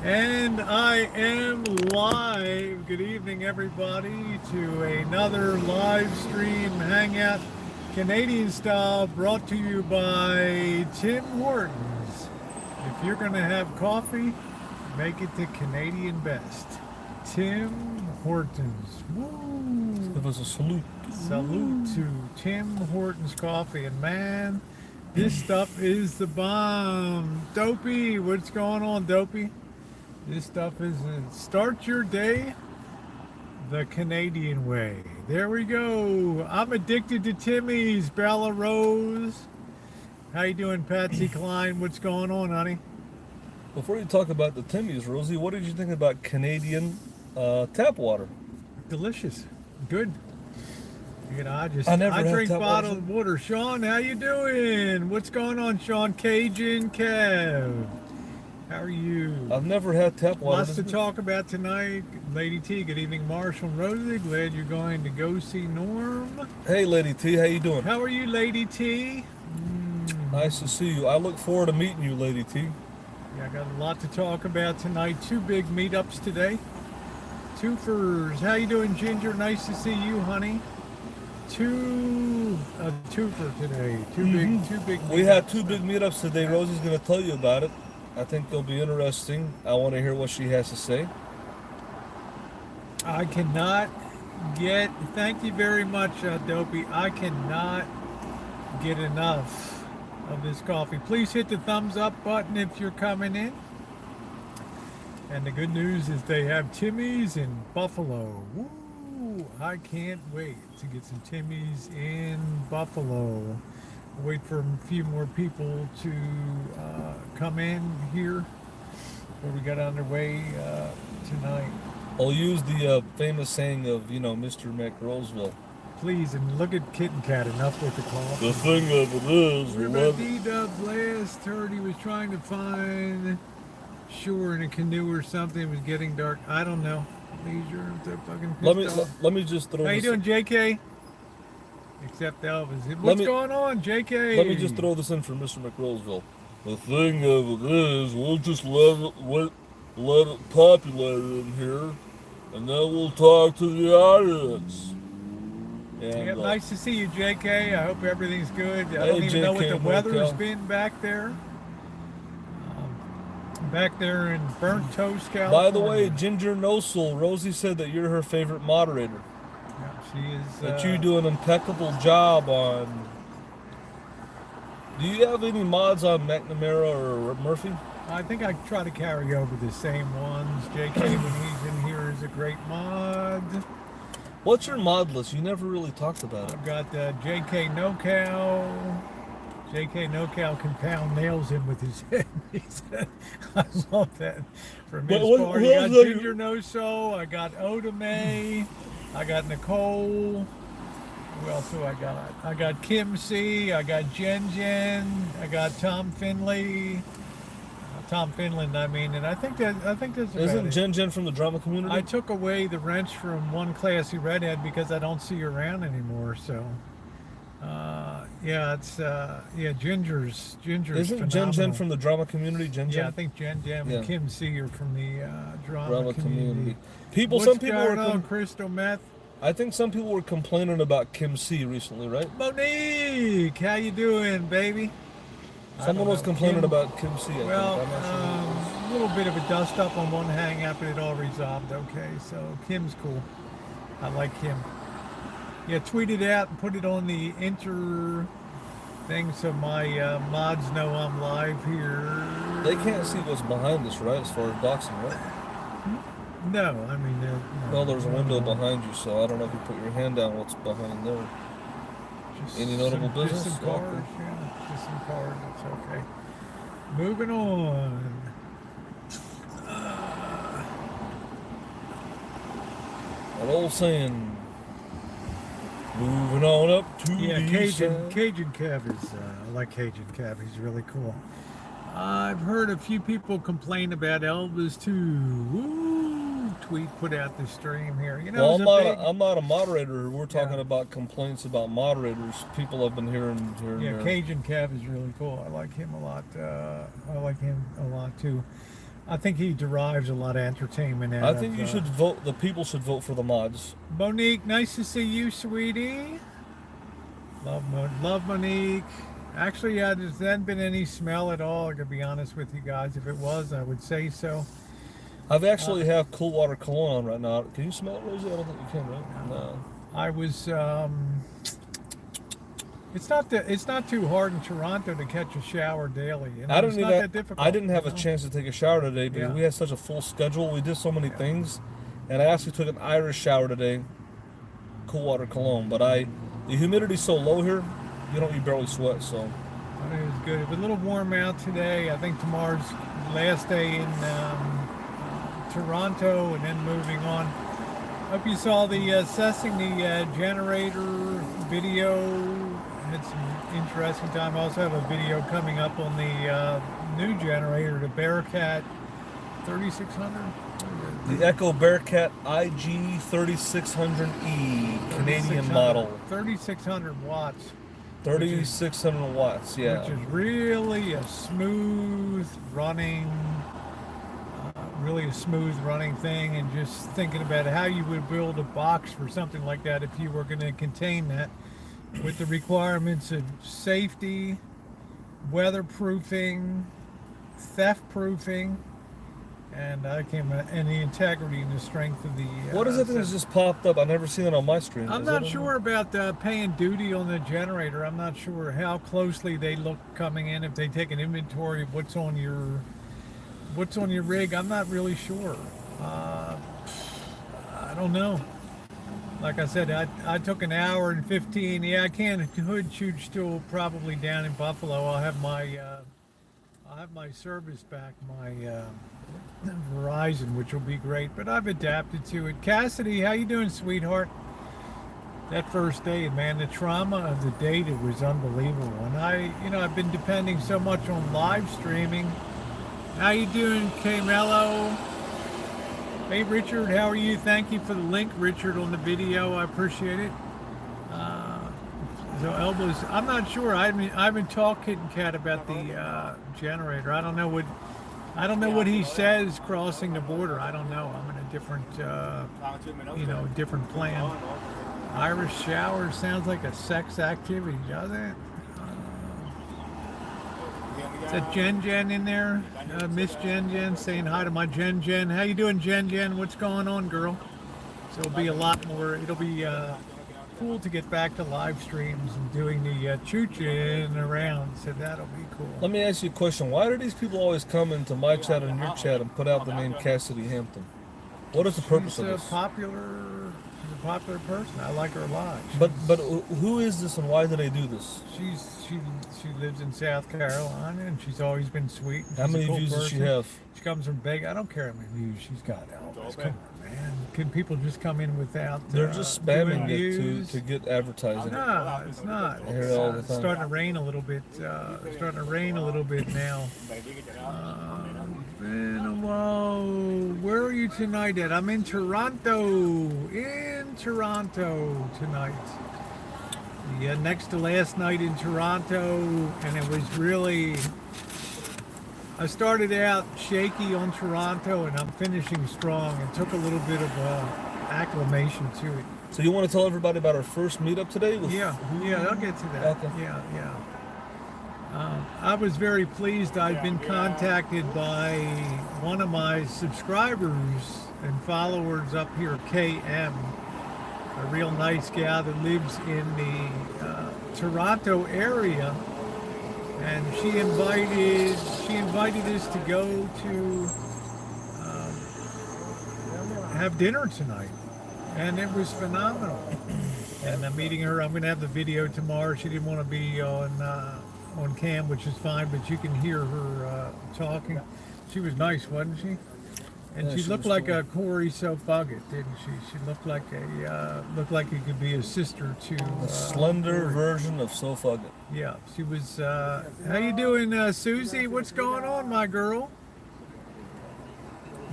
And I am live. Good evening, everybody, to another live stream hangout, Canadian style, brought to you by Tim Hortons. If you're going to have coffee, make it the Canadian best. Tim Hortons. Woo! Give us a salute. Salute to Tim Hortons Coffee. And man, this stuff is the bomb. Dopey, what's going on, Dopey? This stuff is start your day the Canadian way. There we go. I'm addicted to Timmy's. Bella Rose. How you doing, Patsy Klein? What's going on, honey? Before you talk about the Timmy's, Rosie, what did you think about Canadian tap water? Delicious. Good. You know, I drink bottled water. Sean, how you doing? What's going on, Sean? Cajun Kev. How are you? I've never had tap water. Lots to talk about tonight. Lady T, good evening. Marshall and Rosie, glad you're going to go see Norm. Hey, Lady T, how you doing? How are you, Lady T? Nice to see you. I look forward to meeting you, Lady T. Yeah, I got a lot to talk about tonight. Two big meetups today. Twofers. How you doing, Ginger? Nice to see you, honey. Twofer today. Two big meetups. We had two big meetups today. Rosie's going to tell you about it. I think they'll be interesting. I want to hear what she has to say. I cannot get, thank you very much, Dopey. I cannot get enough of this coffee. Please hit the thumbs up button if you're coming in. And the good news is they have Timmy's in Buffalo. Woo! I can't wait to get some Timmy's in Buffalo. Wait for a few more people to come in here before we get underway tonight. I'll use the famous saying of, Mr. McRoseville. Please, and look at Kitten Cat, enough with the coffee. The thing of it is, D-Dub last heard he was trying to find shore in a canoe or something. It was getting dark. I don't know. Leisure, they're fucking pissed off. Let me just throw How you doing, JK? Except Elvis. What's going on, JK? Let me just throw this in for Mr. McRoseville. The thing of it is, we'll just let it populate in here, and then we'll talk to the audience. And, yeah, nice to see you, JK. I hope everything's good. I don't even know what the weather's been back there. Back there in Burnt Toast, California. By the way, Ginger No Soul, Rosie said that you're her favorite moderator. She is. That you do an impeccable job on. Do you have any mods on McNamara or Murphy? I think I try to carry over the same ones. JK, when he's in here, is a great mod. What's your mod list? You never really talked about it. I've got JK No Cow. JK No Cow can pound nails in with his head. I love that. From his party, I got Ginger No Soul. I got Oda May. I got Nicole. Who else do I got? I got Kim C. I got Jen. I got Tom Finley. Tom Finland, I mean, and I think that's about Isn't it. Jen from the drama community? I took away the wrench from one classy redhead because I don't see her around anymore. So, Ginger's. Isn't phenomenal. Jen from the drama community? Yeah, I think Jen and Kim C are from the drama community. Some people were on Crystal Meth. I think some people were complaining about Kim C recently, right? Monique, how you doing, baby? Someone was complaining about Kim C. Well, a little bit of a dust up on one hangout, but it all resolved okay. So Kim's cool. I like Kim. Yeah, tweet it out and put it on the inter thing so my mods know I'm live here. They can't see what's behind us, right? As far as doxing, right? No, I mean, Well, there's a window behind you, so I don't know if you put your hand down what's behind there. Any notable business? Just some cars, just some cars. It's okay. Moving on. An old saying. Moving on up to the Cajun Kev is. I like Cajun Kev. He's really cool. I've heard a few people complain about Elvis too. Woo! Tweet put out the stream here. Well, I'm not a moderator. We're talking about complaints about moderators. People have been hearing. Cajun Kev is really cool. I like him a lot. I like him a lot too. I think he derives a lot of entertainment out I of. think you should vote. The people should vote for the mods. Monique, nice to see you, sweetie. Love Monique. Actually, there hasn't been any smell at all. To be honest with you guys, if it was, I would say so. I've actually have cool water cologne on right now. Can you smell it, Rosie? I don't think you can, right? No. I was. It's not too hard in Toronto to catch a shower daily. You know? It's not that difficult. I didn't have a chance to take a shower today because we had such a full schedule. We did so many things, and I actually took an Irish shower today. Cool water cologne, but the humidity's so low here, you barely sweat. So it was good. It was a little warm out today. I think tomorrow's last day in Toronto, and then moving on. Hope you saw the assessing the generator video. Had some interesting time. I also have a video coming up on the new generator, the Bearcat 3600. the Echo Bearcat IG 3600E Canadian model. 3600 watts. 3600 watts, yeah. Which is really a smooth running, thing, and just thinking about how you would build a box for something like that if you were going to contain that with the requirements of safety, weatherproofing, theft proofing, and the integrity and the strength of the. What is it that just popped up? I've never seen it on my screen. I'm not sure about paying duty on the generator. I'm not sure how closely they look coming in, if they take an inventory of what's on your rig. I'm not really sure. I don't know. Like I said, I took an hour and 15. Yeah, I can hood shoot still probably down in Buffalo. I'll have my service back, my Verizon, which will be great. But I've adapted to it. Cassidy, how you doing, sweetheart? That first day, man, the trauma of the date, it was unbelievable. And I've been depending so much on live streaming. How you doing, K Mello? Hey, Richard, how are you? Thank you for the link, Richard, on the video. I appreciate it. So elbows, I'm not sure. I haven't talked Kitten Cat about the generator. I don't know what he says crossing the border. I don't know. I'm in a different, different plan. Irish shower sounds like a sex activity, does it? Is that Jen in there? Miss Jen saying hi to my Jen. How you doing, Jen? What's going on, girl? So it'll be a lot more. It'll be cool to get back to live streams and doing the chooching around. So that'll be cool. Let me ask you a question. Why do these people always come into my chat and your chat and put out the name Cassidy Hampton? What is the purpose of this? She's a popular person. I like her a lot. But who is this and why do they do this? She lives in South Carolina and she's always been sweet. How many views does she have? She comes from big. I don't care how many views she's got. Elvis, come on, man. Can people just come in without? They're just spamming it to get advertising. No, it's not. I hear it all the time. It's starting to rain a little bit. Now. Where are you tonight at? I'm in Toronto. Tonight. Yeah, next to last night in Toronto, and it was really. I started out shaky on Toronto, and I'm finishing strong. It took a little bit of acclimation to it. So you want to tell everybody about our first meetup today? Yeah, I'll get to that. Okay. Yeah. I was very pleased. I've been contacted by one of my subscribers and followers up here, KM, a real nice gal that lives in the Toronto area, and she invited us to go to have dinner tonight, and it was phenomenal. And I'm meeting her. I'm going to have the video tomorrow. She didn't want to be on cam, which is fine, but you can hear her talking. She was nice, wasn't she? And she looked like a Corey Sofuggett, didn't she? She looked like it could be a sister to a slender version of Sofuggett. Yeah, she was. How you doing, Susie? What's going on, my girl?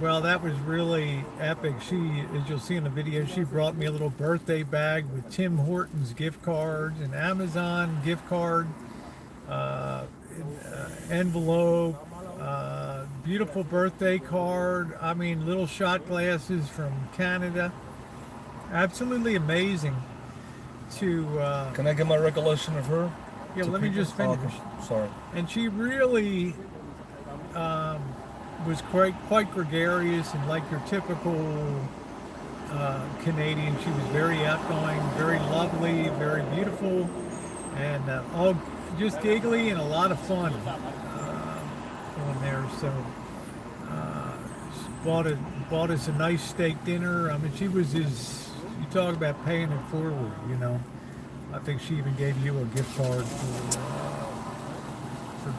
Well, that was really epic. She, as you'll see in the video, she brought me a little birthday bag with Tim Hortons gift cards, an Amazon gift card, envelope, beautiful birthday card. I mean, little shot glasses from Canada. Absolutely amazing to Can I get my recollection of her? yeah, to let me people? just finish. Okay, sorry. And she really was quite gregarious and like your typical Canadian. She was very outgoing, very lovely, very beautiful, and all just giggly and a lot of fun on there. So she bought us a nice steak dinner. I mean, she was just, you talk about paying it forward, you know. I think she even gave you a gift card for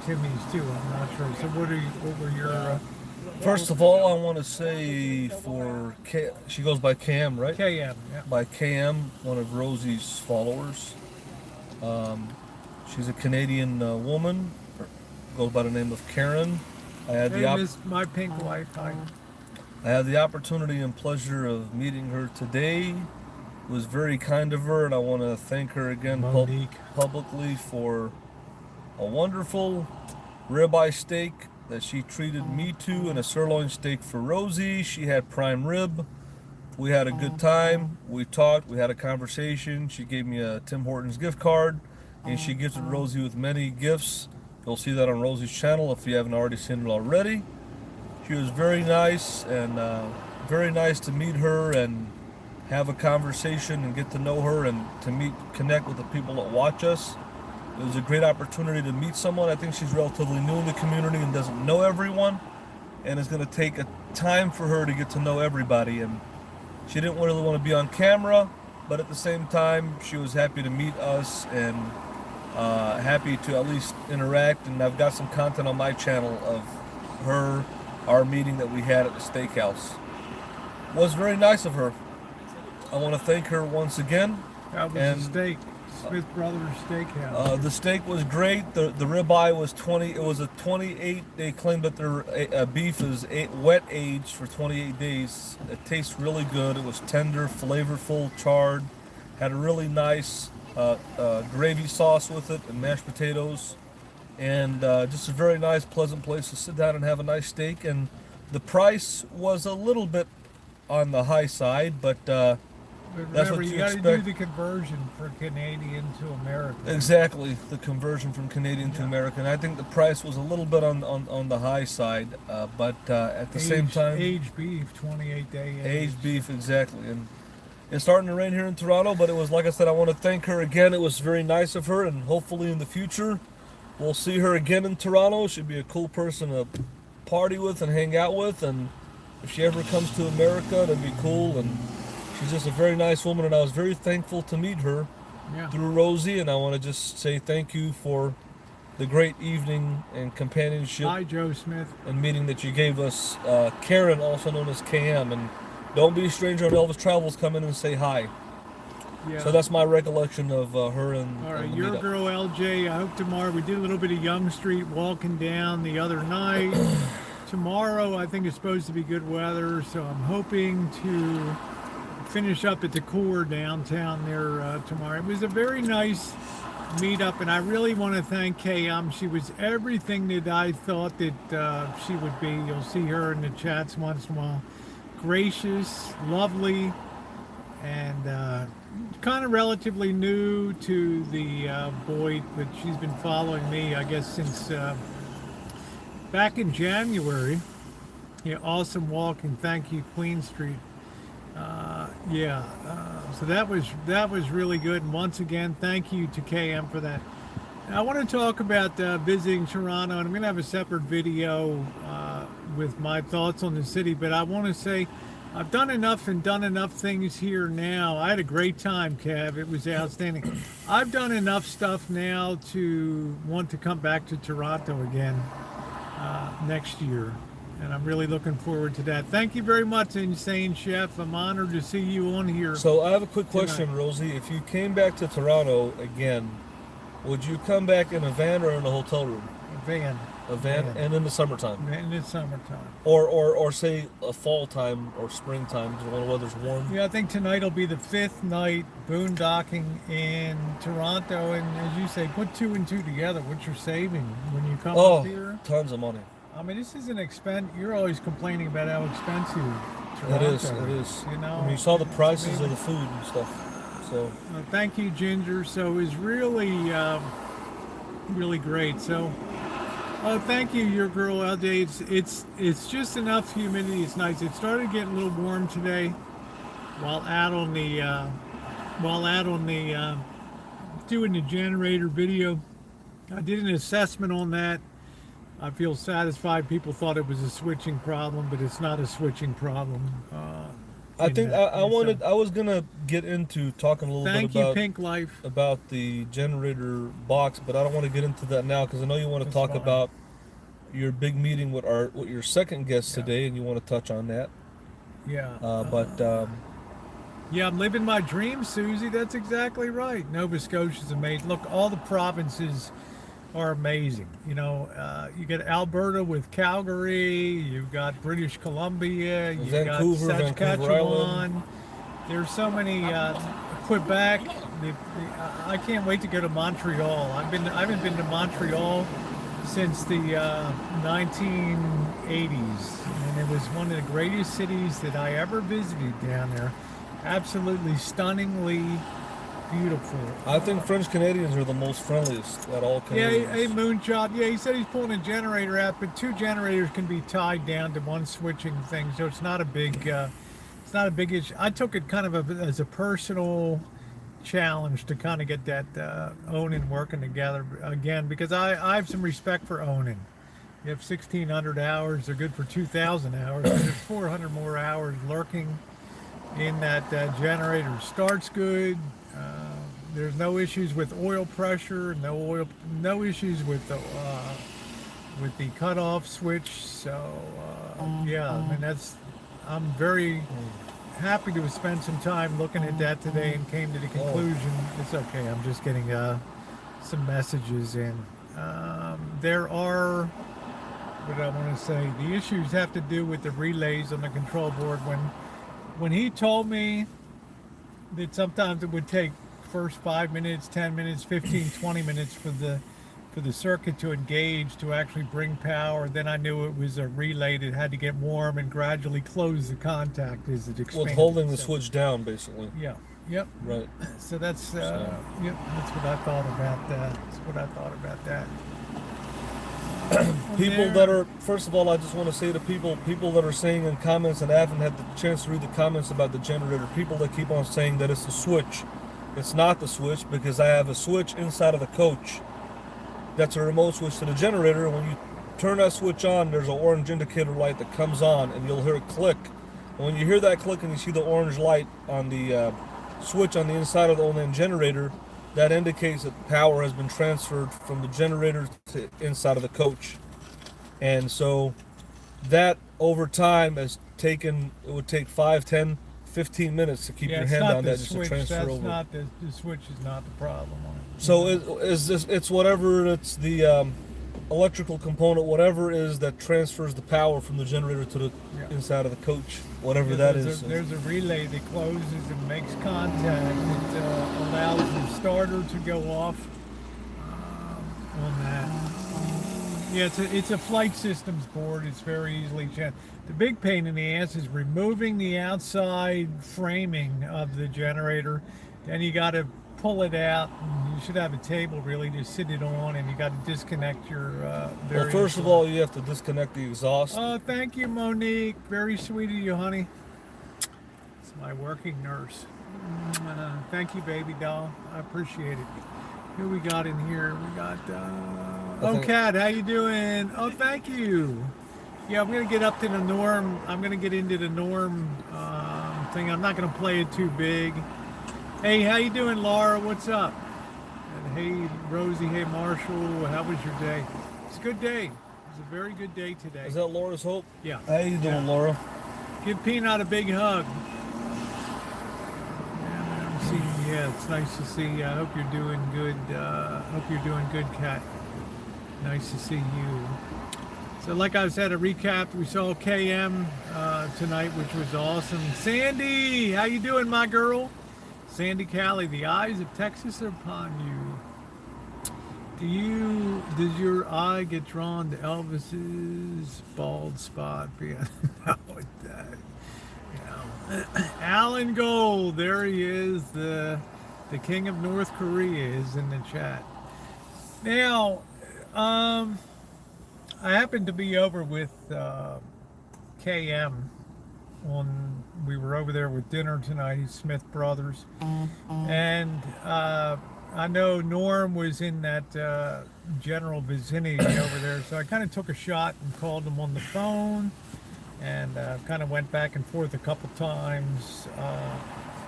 Timmy's too. I'm not sure. So what were your First of all, I want to say for she goes by KM, right? KM? Yeah. By KM, one of Rosie's followers. She's a Canadian woman, goes by the name of Karen. I had My pink wife. Hi. I had the opportunity and pleasure of meeting her today. It was very kind of her, and I want to thank her again publicly for a wonderful ribeye steak that she treated me to, and a sirloin steak for Rosie. She had prime rib. We had a good time. We talked. We had a conversation. She gave me a Tim Hortons gift card, and she gifted Rosie with many gifts. You'll see that on Rosie's channel if you haven't already seen it already. She was very nice, and very nice to meet her and have a conversation and get to know her and to connect with the people that watch us. It was a great opportunity to meet someone. I think she's relatively new in the community and doesn't know everyone, and it's going to take a time for her to get to know everybody. And she didn't really want to be on camera, but at the same time, she was happy to meet us and happy to at least interact. And I've got some content on my channel of our meeting that we had at the steakhouse. It was very nice of her. I want to thank her once again. How was the steak? Smith Brothers Steakhouse. The steak was great. The ribeye was 20. It was a 28. They claimed that their beef is wet aged for 28 days. It tastes really good. It was tender, flavorful, charred. Had a really nice gravy sauce with it and mashed potatoes. And just a very nice, pleasant place to sit down and have a nice steak. And the price was a little bit on the high side, but that's remember, what you you got to expect. do the conversion for Canadian to American. Exactly, the conversion from Canadian to American. I think the price was a little bit on the high side, but at the same time, aged beef, 28-day aged beef, exactly. And it's starting to rain here in Toronto, but it was, like I said, I want to thank her again. It was very nice of her, and hopefully in the future we'll see her again in Toronto. She'd be a cool person to party with and hang out with, and if she ever comes to America, that'd be cool. And she's just a very nice woman, and I was very thankful to meet her through Rosie, and I want to just say thank you for the great evening and companionship. Hi, Joe Smith. And meeting that you gave us. Karen, also known as KM, and don't be a stranger on Elvis Travels, come in and say hi. Yeah. So that's my recollection of her and All right, and the your meetup. girl LJ, I hope tomorrow, we did a little bit of Yonge Street walking down the other night. Tomorrow, I think it's supposed to be good weather, so I'm hoping to finish up at the core downtown there tomorrow. It was a very nice meetup, and I really want to thank KM. She was everything that I thought that she would be. You'll see her in the chats once in a while. Gracious, lovely, and kind of relatively new to the Boyd, but she's been following me, I guess, since back in January. Yeah, awesome walk, and thank you, Queen Street. So that was really good, and once again, thank you to KM for that. And I want to talk about visiting Toronto, and I'm going to have a separate video with my thoughts on the city, but I want to say I've done enough things here now. I had a great time, Kev. It was outstanding. I've done enough stuff now to want to come back to Toronto again next year. And I'm really looking forward to that. Thank you very much, Insane Chef. I'm honored to see you on here. So I have a quick question, tonight. Rosie. If you came back to Toronto again, would you come back in a van or in a hotel room? A van. A van, and in the summertime? In the summertime. Or say a fall time or springtime when the weather's warm? Yeah, I think tonight will be the 5th night boondocking in Toronto. And as you say, put 2 and 2 together. What you're saving when you come up here. Tons of money. I mean, this is an expense. You're always complaining about how expensive It Toronto is. It is. You know, I mean, you saw the it's prices of amazing. the food and stuff. So Thank you, Ginger. So it was really, really great. So, thank you, your girl out there. It's just enough humidity. It's nice. It started getting a little warm today, while out on the doing the generator video. I did an assessment on that. I feel satisfied. People thought it was a switching problem, but it's not a switching problem. I in think that- I wanted. I was gonna get into talking a little Thank bit you, about Pink Life. the generator box, but I don't want to get into that now because I know you want to That's talk fine. about your big meeting with your second guest Yeah. today, and you want to touch on that. Yeah. Yeah, I'm living my dream, Susie. That's exactly right. Nova Scotia's amazing. Look, all the provinces are amazing. You know, you get Alberta with Calgary. You've got British Columbia. You've Vancouver, got Vancouver Saskatchewan. Island. There's so many. Quebec. I can't wait to go to Montreal. I haven't been to Montreal since the 1980s, and it was one of the greatest cities that I ever visited down there. Absolutely stunningly beautiful. I think French Canadians are the most friendliest at all Yeah, Canadians. a moonshot. Yeah, he said he's pulling a generator out, but two generators can be tied down to one switching thing, so it's not a big issue. I took it kind of as a personal challenge to kind of get that Onan working together again, because I have some respect for Onan. You have 1,600 hours. They're good for 2,000 hours. There's 400 more hours lurking in that generator. Starts good. There's no issues with oil pressure. No issues with the cutoff switch. So yeah, I mean I'm very happy to have spent some time looking at that today and came to the conclusion. It's okay. I'm just getting some messages in. There are, what I want to say, the issues have to do with the relays on the control board. When he told me that sometimes it would take first 5 minutes, 10 minutes, 15, 20 minutes for the circuit to engage, to actually bring power, then I knew it was a relay that had to get warm and gradually close the contact as it expanded. Well, holding the So, switch down, basically. yeah, yep. Right. So that's yep. That's what I thought about that. That's what I thought about that. People that are, first of all, I just want to say to people that are saying in comments, and I haven't had the chance to read the comments about the generator, people that keep on saying that it's the switch. It's not the switch, because I have a switch inside of the coach. That's a remote switch to the generator. When you turn that switch on, there's an orange indicator light that comes on, and you'll hear it click. And when you hear that click and you see the orange light on the switch on the inside of the Onan generator, that indicates that power has been transferred from the generator to inside of the coach. And so that over time has taken, it would take 5, 10, 15 minutes to keep your hand on that just to transfer That's over. not the switch is not the problem on it. So it's whatever, it's the electrical component, whatever it is that transfers the power from the generator to the inside of the coach, whatever that is. There's a relay that closes and makes contact. It allows the starter to go off on that. Yeah, it's a flight systems board. It's very easily changed. The big pain in the ass is removing the outside framing of the generator. Then you got to pull it out. And you should have a table really to sit it on, and you got to disconnect your. Well, first of all, you have to disconnect the exhaust. Oh, thank you, Monique. Very sweet of you, honey. It's my working nurse. Thank you, baby doll. I appreciate it. Who we got in here? We got. Kat, how you doing? Oh, thank you. Yeah, I'm gonna get up to the norm. I'm gonna get into the norm thing. I'm not gonna play it too big. Hey, how you doing, Laura? What's up? And hey, Rosie. Hey, Marshall. How was your day? It's a good day. It's a very good day today. Is that Laura's Hope? Yeah. How you doing, Laura? Give Peanut a big hug. Yeah, it's nice to see you. I hope you're doing good. Hope you're doing good, Kat. Nice to see you. So like I said, a recap, we saw KM tonight, which was awesome. Sandy, how you doing, my girl? Sandy Callie, the eyes of Texas are upon you. does your eye get drawn to Elvis's bald spot? No, Alan Gold, there he is, the king of North Korea is in the chat. Now, I happened to be over with KM we were over there with dinner tonight. He's Smith Brothers, and I know Norm was in that general vicinity over there, so I kind of took a shot and called him on the phone, and kind of went back and forth a couple times.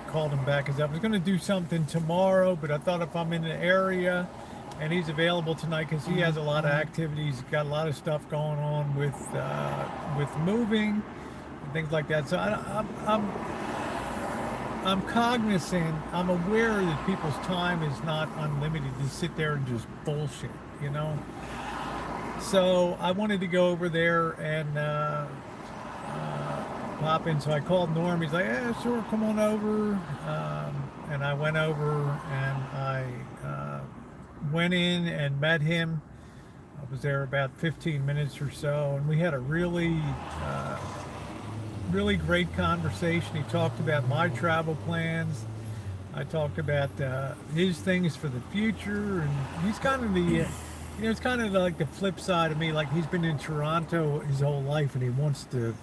Called him back because I was going to do something tomorrow, but I thought if I'm in the area and he's available tonight, because he has a lot of activities, got a lot of stuff going on with moving and things like that. So I'm cognizant, I'm aware that people's time is not unlimited to sit there and just bullshit, you know. So I wanted to go over there and pop in. So I called Norm. He's like, yeah, sure, come on over. And I went over and I went in and met him. I was there about 15 minutes or so, and we had a really great conversation. He talked about my travel plans. I talked about his things for the future, and he's kind of the, it's kind of like the flip side of me. Like, he's been in Toronto his whole life, and he wants to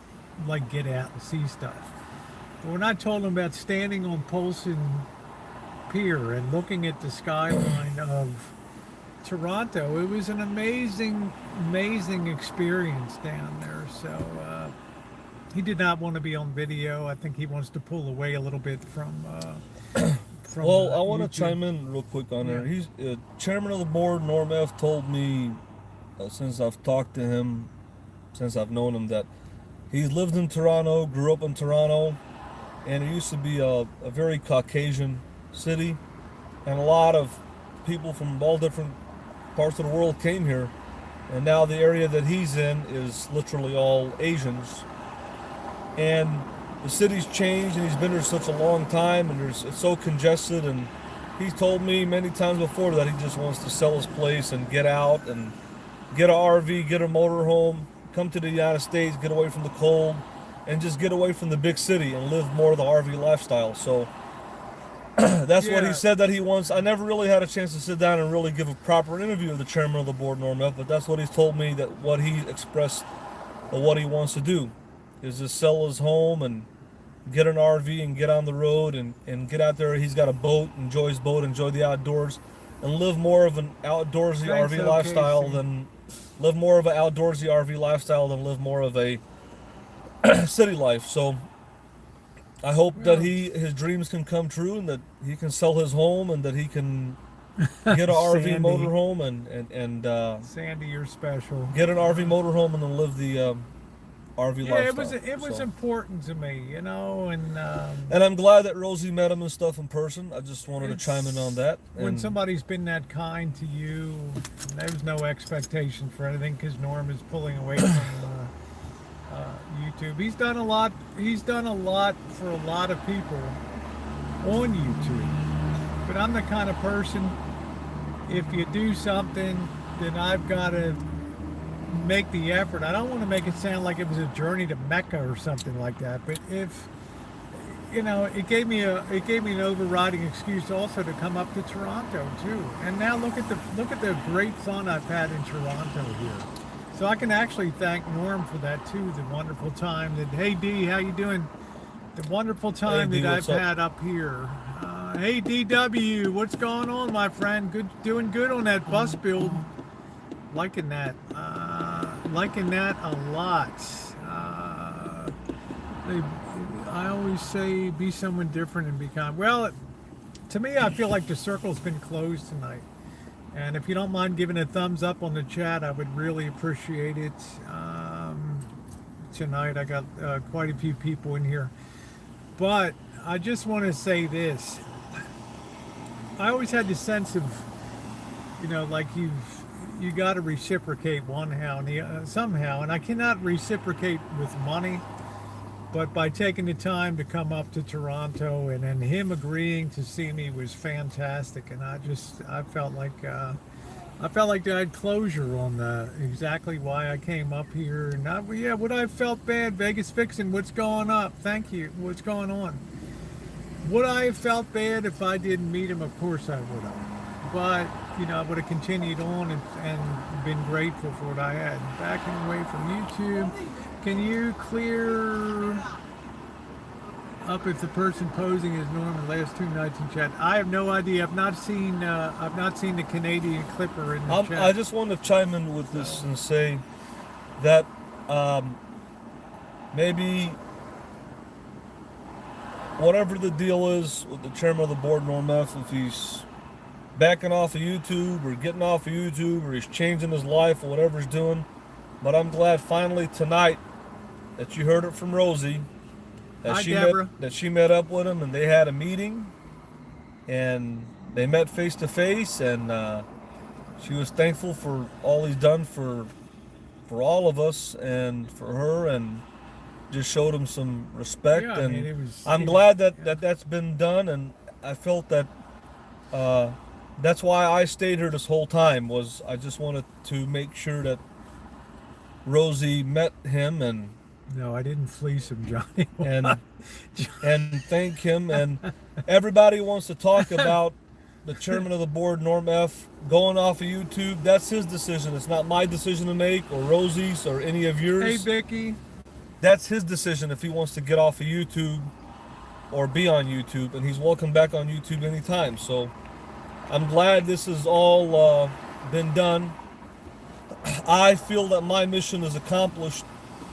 like get out and see stuff. But when I told him about standing on Polson Pier and looking at the skyline of Toronto, it was an amazing experience down there. So he did not want to be on video. I think he wants to pull away a little bit from well, I want to YouTube. chime in real quick on there. He's chairman of the board. Norm F told me since I've talked to him, since I've known him, that he's lived in Toronto, grew up in Toronto, and it used to be a very Caucasian city, and a lot of people from all different parts of the world came here, and now the area that he's in is literally all Asians, and the city's changed, and he's been there such a long time, and it's so congested, and he's told me many times before that he just wants to sell his place and get out and get an RV, get a motorhome, come to the United States, get away from the cold, and just get away from the big city and live more of the RV lifestyle. So that's what he said that he wants. I never really had a chance to sit down and really give a proper interview of the chairman of the board, Norm F, but that's what he's told me, that what he expressed of what he wants to do is just sell his home and get an RV and get on the road and get out there. He's got a boat, enjoy his boat, enjoy the outdoors, and live more of an outdoorsy RV lifestyle than live more of an outdoorsy RV lifestyle than live more of a city life. So I hope that his dreams can come true, and that he can sell his home, and that he can get an RV motorhome and Sandy, you're special. Get an RV motorhome and then live the RV lifestyle. It was important to me, you know, and I'm glad that Rosie met him and stuff in person. I just wanted to chime in on that. When somebody's been that kind to you, there's no expectation for anything, because Norm is pulling away from YouTube. He's done a lot for a lot of people on YouTube. But I'm the kind of person, if you do something, then I've got to make the effort. I don't want to make it sound like it was a journey to Mecca or something like that, but if it gave me an overriding excuse also to come up to Toronto too. And now look at the great fun I've had in Toronto here. So I can actually thank Norm for that too. The wonderful time that, hey D, how you doing? The wonderful time that I've had up here. Hey DW, what's going on, my friend? Doing good on that bus build. Liking that a lot. I always say be someone different and be kind. Well, to me, I feel like the circle's been closed tonight. And if you don't mind giving a thumbs up on the chat, I would really appreciate it. Tonight, I got quite a few people in here. But I just want to say this. I always had the sense of, like you got to reciprocate somehow, and I cannot reciprocate with money, but by taking the time to come up to Toronto, and then him agreeing to see me was fantastic, and I felt like I felt like I had closure on exactly why I came up here. And yeah, would I have felt bad? Vegas fixing, what's going up? Thank you. What's going on? Would I have felt bad if I didn't meet him? Of course I would have. But, I would have continued on and been grateful for what I had. Backing away from YouTube. Can you clear up if the person posing is Norm the last 2 nights in chat? I have no idea. I've not seen the Canadian clipper in the chat. I just want to chime in with this and say that maybe whatever the deal is with the chairman of the board, Norm F., if he's backing off of YouTube or getting off of YouTube or he's changing his life or whatever he's doing, but I'm glad finally tonight that you heard it from Rosie. That she met up with him and they had a meeting and they met face to face, and she was thankful for all he's done for all of us and for her, and just showed him some respect. Yeah, and I'm glad that's been done, and I felt that that's why I stayed here this whole time. Was I just wanted to make sure that Rosie met him and. No, I didn't fleece him, Johnny. and thank him. And everybody wants to talk about the chairman of the board, Norm F., going off of YouTube. That's his decision. It's not my decision to make, or Rosie's, or any of yours. Hey, Vicky. That's his decision if he wants to get off of YouTube or be on YouTube, and he's welcome back on YouTube anytime. So I'm glad this has all been done. I feel that my mission is accomplished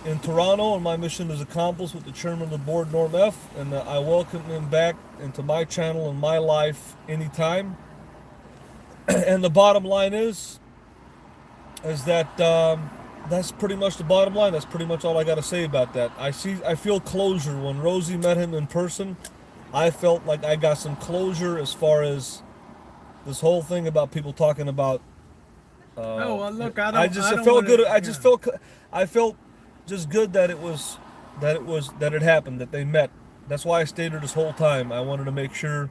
in Toronto, and my mission is accomplished with the chairman of the board, Norm F., and I welcome him back into my channel and my life anytime. And the bottom line is that that's pretty much the bottom line. That's pretty much all I got to say about that. I feel closure. When Rosie met him in person, I felt like I got some closure as far as this whole thing about people talking about. Look, I felt just good that it happened, that they met. That's why I stayed here this whole time. I wanted to make sure.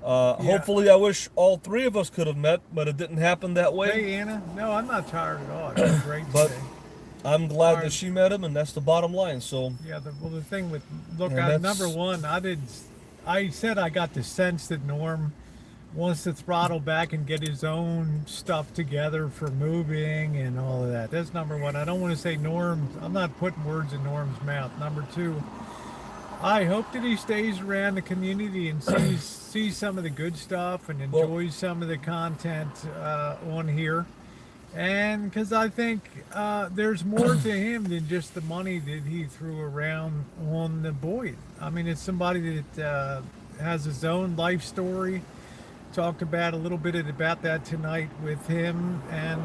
Hopefully, I wish all 3 of us could have met, but it didn't happen that way. Hey, Anna. No, I'm not tired at all. It was great but today. I'm glad that she met him, and that's the bottom line. So yeah, the thing with number one, I said I got the sense that Norm wants to throttle back and get his own stuff together for moving and all of that. That's number one. I don't want to say Norm. I'm not putting words in Norm's mouth. Number 2, I hope that he stays around the community and sees some of the good stuff and enjoys some of the content on here. And because I think there's more to him than just the money that he threw around on the Boyd. I mean, it's somebody that has his own life story. Talked about a little bit about that tonight with him, and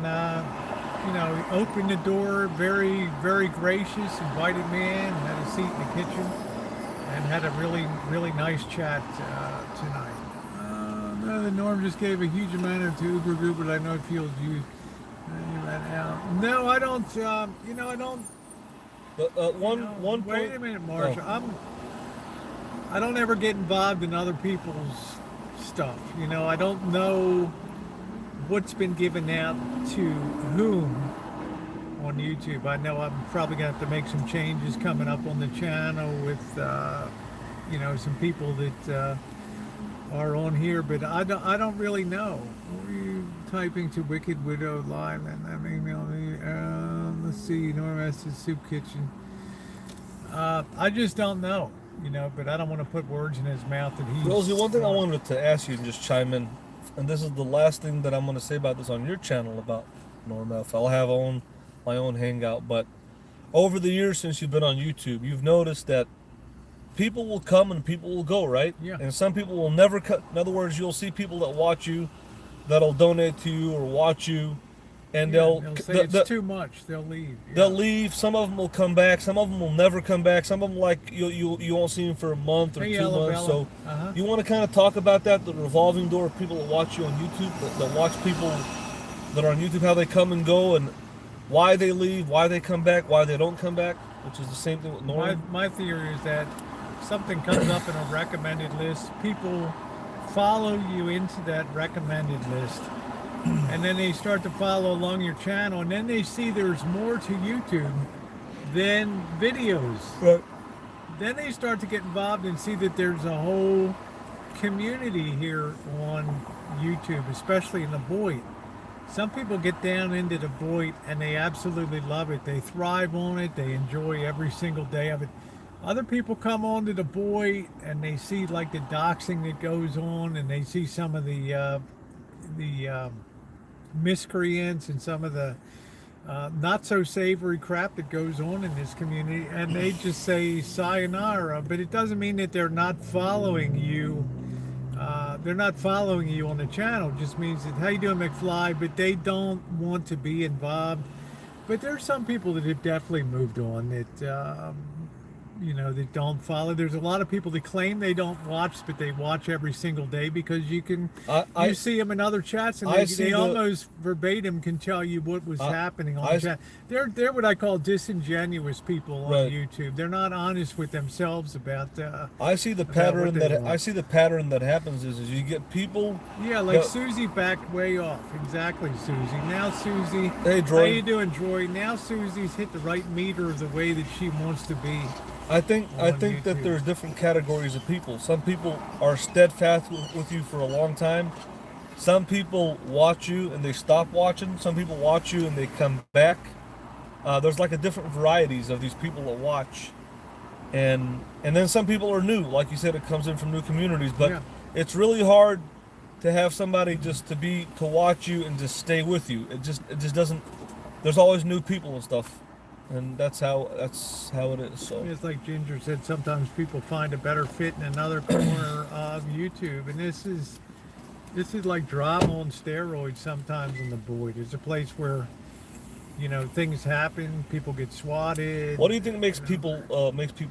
he opened the door, very, very gracious, invited me in, had a seat in the kitchen, and had a really, really nice chat tonight. The Norm just gave a huge amount to Uber Group, but I know it feels used. No, I don't. I don't. Wait a minute, Marshall. Oh. I don't ever get involved in other people's stuff. I don't know what's been given out to whom on YouTube. I know I'm probably gonna have to make some changes coming up on the channel with some people that are on here, but I don't really know. Were you typing to Wicked Widow Live and that email me? Let's see, Norm has the soup kitchen. I just don't know. But I don't want to put words in his mouth that he's... Rosie, one thing I wanted to ask you and just chime in, and this is the last thing that I'm going to say about this on your channel about Norm F. I'll have my own hangout, but over the years since you've been on YouTube, you've noticed that people will come and people will go, right? Yeah. And some people will never cut. In other words, you'll see people that watch you, that'll donate to you or watch you, and they'll say it's too much. They'll leave. Yeah. They'll leave. Some of them will come back. Some of them will never come back. Some of them, like, you won't see them for a month or 2 months. So you want to kind of talk about that, the revolving door of people that watch you on YouTube, that watch people that are on YouTube, how they come and go, and why they leave, why they come back, why they don't come back, which is the same thing with Norm. My theory is that something comes up in a recommended list, people follow you into that recommended list and then they start to follow along your channel, and then they see there's more to YouTube than videos. Right. Then they start to get involved and see that there's a whole community here on YouTube, especially in the Boyd. Some people get down into the Boyd and they absolutely love it. They thrive on it. They enjoy every single day of it. Other people come onto the Boyd and they see like the doxing that goes on, and they see some of the miscreants and some of the not so savory crap that goes on in this community, and they just say sayonara. But it doesn't mean that they're not following you. They're not following you on the channel. It just means that, how you doing, McFly? But they don't want to be involved. But there's some people that have definitely moved on that that don't follow. There's a lot of people that claim they don't watch, but they watch every single day, because you can you see them in other chats, and they almost verbatim can tell you what was happening on the chat. They're what I call disingenuous people on YouTube. They're not honest with themselves about. I see the pattern that happens is you get people. Yeah, like Susie backed way off. Exactly, Susie. Now Susie, hey, Droy. How you doing, Droy? Now Susie's hit the right meter of the way that she wants to be. I think that there's different categories of people. Some people are steadfast with you for a long time. Some people watch you and they stop watching. Some people watch you and they come back. There's like a different varieties of these people that watch, and then some people are new. Like you said, it comes in from new communities. But it's really hard to have somebody just to watch you and just stay with you. It just doesn't. There's always new people and stuff. And that's how it is. So it's like Ginger said, sometimes people find a better fit in another corner of YouTube, and this is like drama on steroids sometimes on the Boyd. It's a place where things happen, people get swatted. What do you think makes people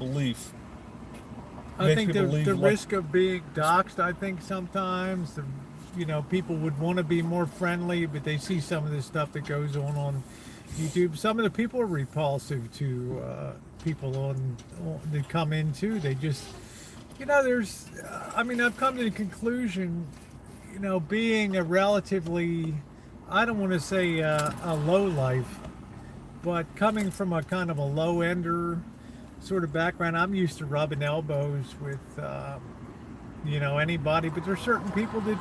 leave? I think the risk of being doxxed. I think sometimes people would want to be more friendly, but they see some of the stuff that goes on YouTube. Some of the people are repulsive to people that come in too. They just, there's, I've come to the conclusion, being a relatively, I don't want to say a low life, but coming from a kind of a low ender sort of background, I'm used to rubbing elbows with, anybody. But there's certain people that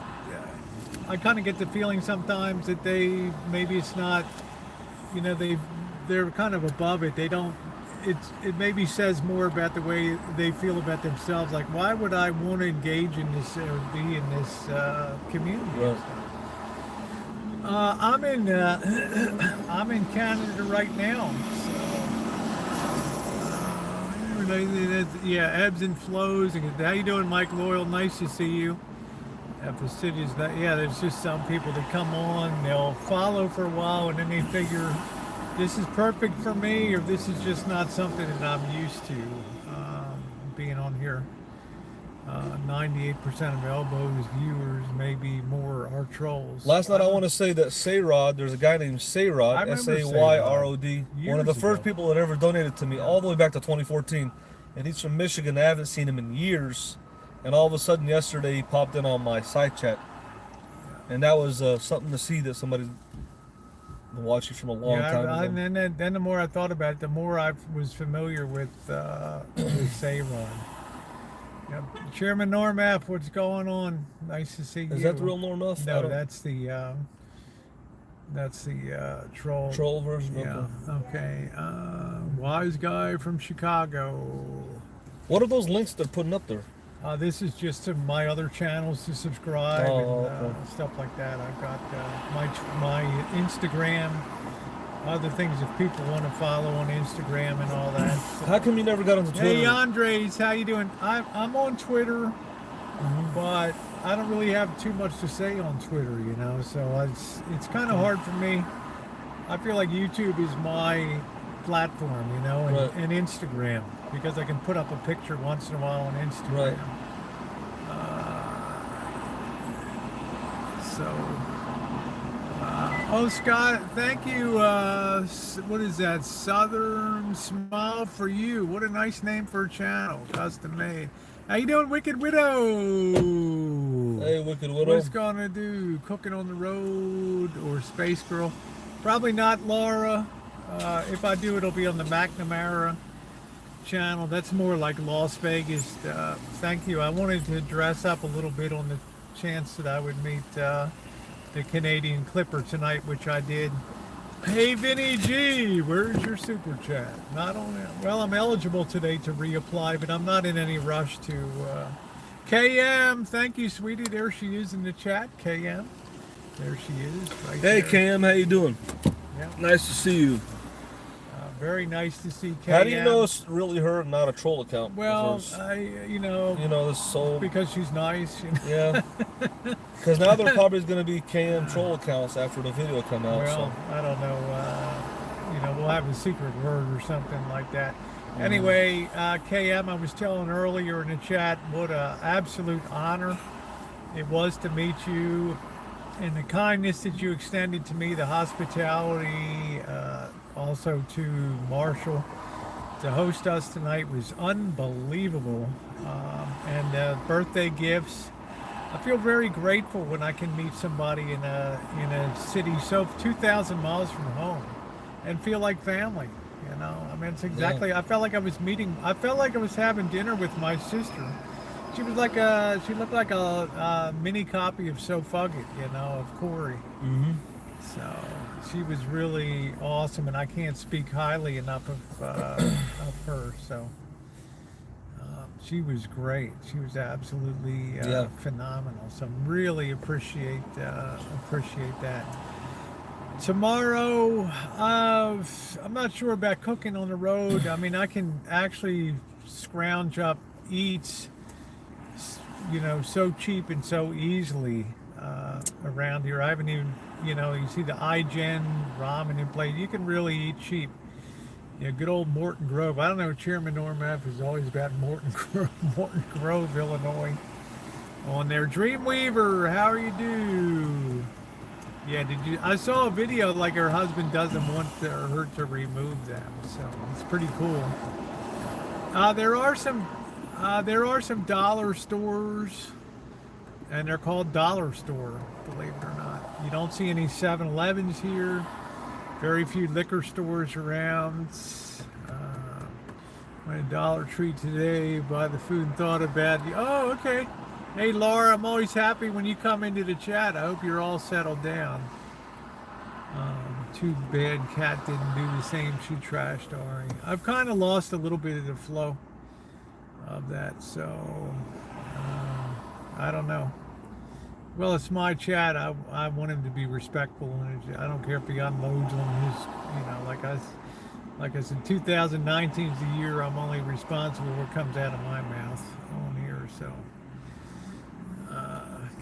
I kind of get the feeling sometimes that maybe it's not. They're kind of above it. They don't. It maybe says more about the way they feel about themselves. Like, why would I want to engage in this or be in this community? Right. I'm in Canada right now. So, ebbs and flows. How you doing, Mike Loyal? Nice to see you. If the city's there's just some people that come on, they'll follow for a while, and then they figure this is perfect for me, or this is just not something that I'm used to. Being on here, 98% of Elbow's viewers, maybe more, are trolls. Last night I want to say that Sayrod, there's a guy named Sayrod, Sayrod, one of the first people that ever donated to me all the way back to 2014, and he's from Michigan. I haven't seen him in years. And all of a sudden, yesterday, he popped in on my side chat. And that was something to see, that somebody's been watching from a long time ago. And then the more I thought about it, the more I was familiar with Sayron. Yep. Chairman Norm F., what's going on? Nice to see you. Is that the real Norm F? No, that's the troll. Troll version? Yeah, okay. Wise guy from Chicago. What are those links they're putting up there? This is just to my other channels to subscribe okay. Stuff like that. I've got my Instagram, other things if people want to follow on Instagram and all that. How come you never got onto Twitter? Hey, Andres, how you doing? I'm on Twitter, but I don't really have too much to say on Twitter, so it's kind of hard for me. I feel like YouTube is my platform, and Instagram, because I can put up a picture once in a while on Instagram. Right. Scott, thank you. What is that? Southern Smile for You. What a nice name for a channel. Custom made. How you doing, Wicked Widow? Hey, Wicked Widow. What's gonna do? Cooking on the road or Space Girl? Probably not Laura. If I do, it'll be on the McNamara channel. That's more like Las Vegas. Thank you. I wanted to dress up a little bit on the chance that I would meet the Canadian Clipper tonight, which I did. Hey Vinny G, where's your super chat? Not on it. Well, I'm eligible today to reapply, but I'm not in any rush to. KM, thank you, sweetie. There she is in the chat. KM, there she is. Right Hey, there. Cam, how you doing? Yeah. Nice to see you. Very nice to see KM. How do you know it's really her and not a troll account? Well, Because, you know, this soul. because she's nice. You know? Yeah. Because now there probably is going to be KM troll accounts after the video come out. Well, So. I don't know. We'll have a secret word or something like that. Anyway, KM, I was telling earlier in the chat what an absolute honor it was to meet you, and the kindness that you extended to me, the hospitality, also to Marshall to host us tonight was unbelievable. And birthday gifts. I feel very grateful when I can meet somebody in a city so 2,000 miles from home and feel like family. You know, I mean, it's exactly. Yeah. I felt like I was having dinner with my sister. She was like she looked like a mini copy of So Fug It, of Corey. Mm-hmm. So she was really awesome, and I can't speak highly enough of her. So she was great. She was absolutely phenomenal. So really appreciate that. Tomorrow, I'm not sure about cooking on the road. I mean, I can actually scrounge up eats, so cheap and so easily around here. I haven't even, you see the iGen ramen in place. You can really eat cheap. Good old Morton Grove. I don't know, Chairman Norm F. is always about Morton Grove, Illinois. On there. Dreamweaver, how are you do? Yeah, I saw a video like her husband doesn't want her to remove them, so it's pretty cool. There are some dollar stores, and they're called Dollar Store, believe it or not. You don't see any 7-Elevens here. Very few liquor stores around. Went to Dollar Tree today, buy the food and thought about you. Oh, okay. Hey, Laura, I'm always happy when you come into the chat. I hope you're all settled down. Too bad Kat didn't do the same. She trashed Ari. I've kind of lost a little bit of the flow of that, so I don't know. Well, it's my chat. I want him to be respectful, and I don't care if he unloads on his, like I said, 2019 is the year I'm only responsible for what comes out of my mouth on here, so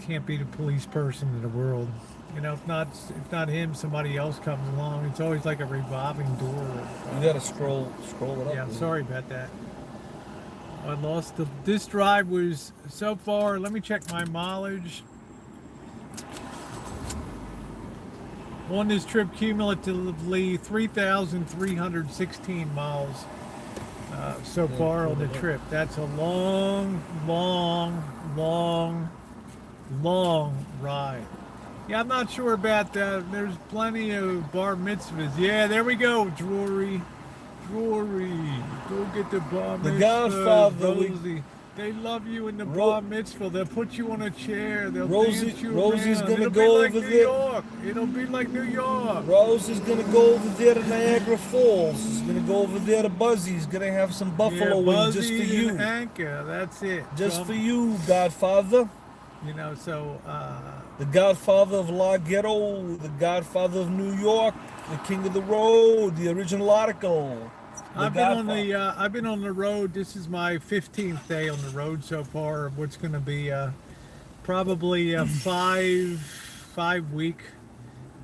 can't be the police person in the world. If not him, somebody else comes along. It's always like a revolving door. You gotta scroll it up. Yeah, sorry about that. I lost this drive was so far. Let me check my mileage. On this trip, cumulatively 3,316 miles so far on the trip. That's a long ride. Yeah, I'm not sure about that. There's plenty of bar mitzvahs. Yeah, there we go. Jewelry. Go get the bar mitzvah. The Godfather. Rosie. They love you in the bar mitzvah. They'll put you on a chair. They'll dance you Rosie's around. gonna It'll go be like over New there. York. It'll be like New York. Rose is gonna go over there to Niagara Falls. He's gonna go over there to Buzzy. He's gonna have some buffalo wings just for Buzzy you. and Anka, that's it. Just for you, Godfather. The Godfather of La Ghetto, the Godfather of New York, the King of the Road, the original article. I've been on the road. This is my 15th day on the road so far. What's going to be probably a 5 week,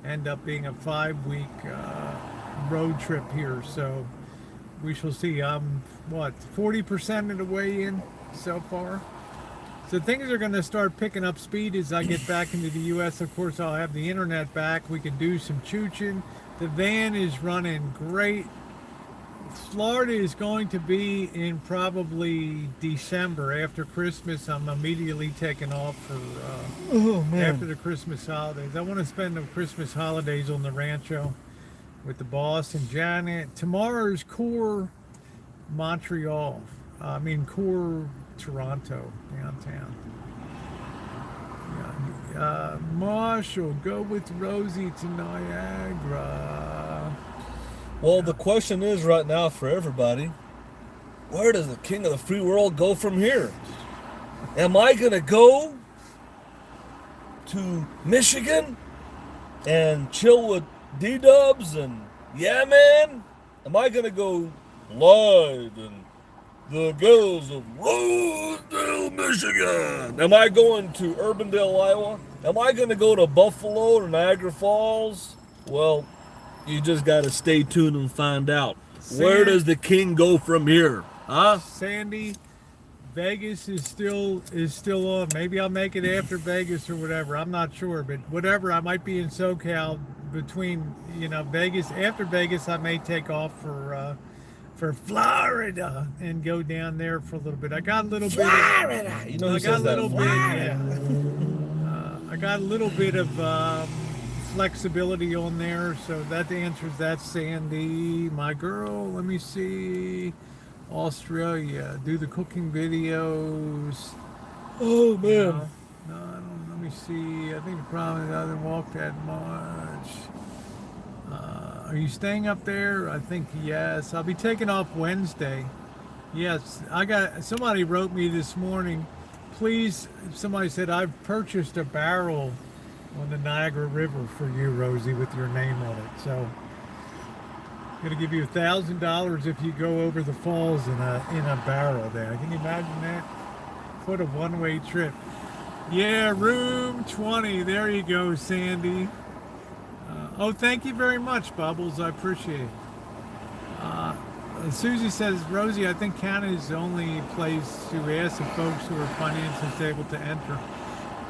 end up being a 5-week road trip here. So we shall see. I'm 40% of the way in so far. So things are going to start picking up speed as I get back into the U.S. Of course, I'll have the internet back. We can do some chooching. The van is running great. Florida is going to be in probably December after Christmas. I'm immediately taking off for Oh after man. the Christmas holidays. I want to spend the Christmas holidays on the Rancho with the boss and Janet. Tomorrow's Core Montreal. Core Toronto downtown. Yeah. Marshall, go with Rosie to Niagara. Well, the question is right now for everybody, where does the king of the free world go from here? Am I going to go to Michigan and chill with D-Dubs and Yeah Man? Am I going to go live in the ghettos of Rosedale, Michigan? Am I going to Urbandale, Iowa? Am I going to go to Buffalo or Niagara Falls? Well, you just got to stay tuned and find out. Where does the king go from here? Huh? Sandy, Vegas is still on. Maybe I'll make it after Vegas or whatever. I'm not sure, but whatever. I might be in SoCal between Vegas. After Vegas, I may take off for Florida and go down there for a little bit. I got a little bit. Florida. You know who I got a says that? little bit. Yeah. I got a little bit of flexibility on there, so that answers that. Sandy, my girl. Let me see. Australia, do the cooking videos. Oh man. No, I don't. Let me see. I think the problem is I didn't walk that much. Are you staying up there? I think yes. I'll be taking off Wednesday. Yes, I got. Somebody wrote me this morning. Please, somebody said I've purchased a barrel on the Niagara River for you, Rosie, with your name on it. So I'm gonna give you $1,000 if you go over the falls in a barrel there. Can you imagine that? What a one-way trip. Yeah, room 20. There you go, Sandy. Oh, thank you very much, Bubbles. I appreciate it. Susie says, Rosie, I think Canada is the only place to ask the folks who are financially stable to enter.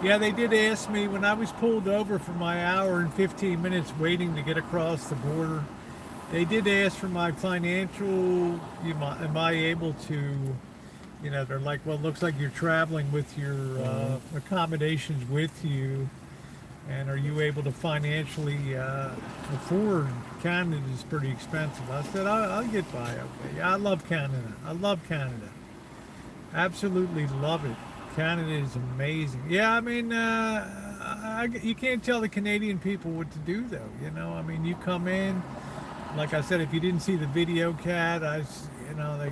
Yeah, they did ask me when I was pulled over for my hour and 15 minutes waiting to get across the border. They did ask for my financial, am I able to, they're like, well, it looks like you're traveling with your accommodations with you. And are you able to financially afford? Canada is pretty expensive. I said, I'll get by. Okay. Yeah, I love Canada. I love Canada. Absolutely love it. Canada is amazing. Yeah, you can't tell the Canadian people what to do, though. You come in, like I said, if you didn't see the video, Cat, like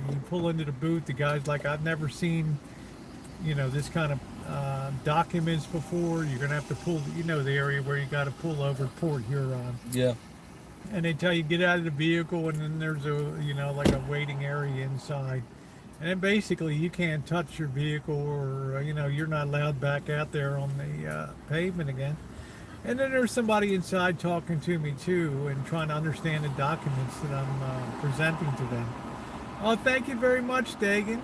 you pull into the booth, the guy's like, I've never seen, this kind of documents before. You're gonna have to pull, the area where you got to pull over Port Huron. Yeah. And they tell you get out of the vehicle, and then there's like a waiting area inside. And then basically you can't touch your vehicle, or you're not allowed back out there on the pavement again. And then there's somebody inside talking to me too, and trying to understand the documents that I'm presenting to them. Oh, thank you very much, Dagan.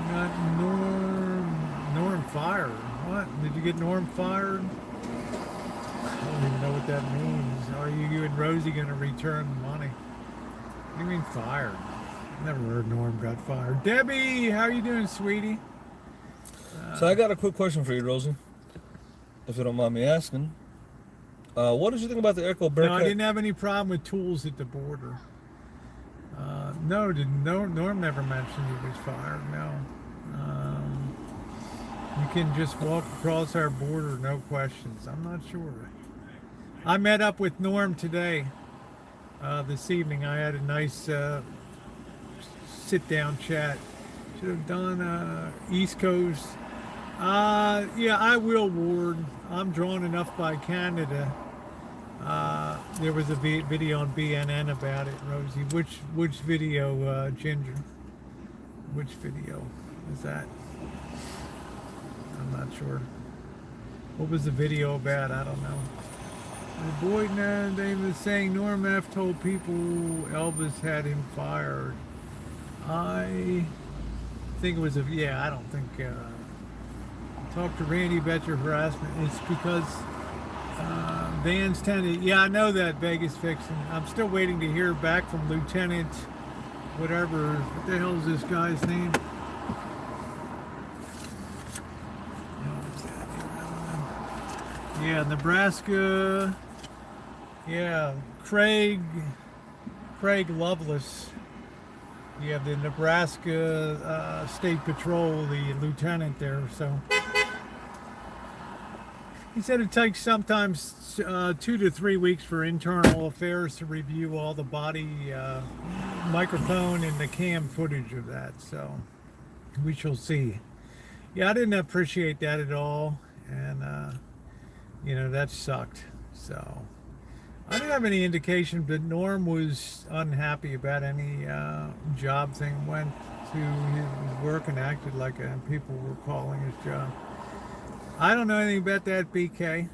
Got Norm fired. What? Did you get Norm fired? I don't even know what that means. Are you and Rosie going to return the money? What do you mean fired? Never heard Norm got fired. Debbie, how are you doing, sweetie? So I got a quick question for you, Rosie, if you don't mind me asking. What did you think about the Echo Bearcat? No, I didn't have any problem with tools at the border. No, Norm never mentioned he was fired, no. You can just walk across our border, no questions. I'm not sure. I met up with Norm today, this evening. I had a nice sit-down chat. Should have done East Coast. Yeah, I will, Ward. I'm drawn enough by Canada. There was a video on BNN about it, Rosie. Which video, Ginger? Which video is that? I'm not sure. What was the video about? I don't know. The boy, they were saying Norm F. told people Elvis had him fired. I think it was I don't think, talk to Randy about your harassment. It's because, Van's tenant. Yeah, I know that, Vegas Vixen. I'm still waiting to hear back from Lieutenant, whatever. What the hell is this guy's name? Yeah, Nebraska. Yeah, Craig Lovelace. You have the Nebraska State Patrol, the lieutenant there. So he said it takes sometimes 2 to 3 weeks for internal affairs to review all the body microphone and the cam footage of that. So we shall see. Yeah, I didn't appreciate that at all, and you know, that sucked. So I didn't have any indication that Norm was unhappy about any job thing. Went to his work and acted like people were calling his job. I don't know anything about that, BK.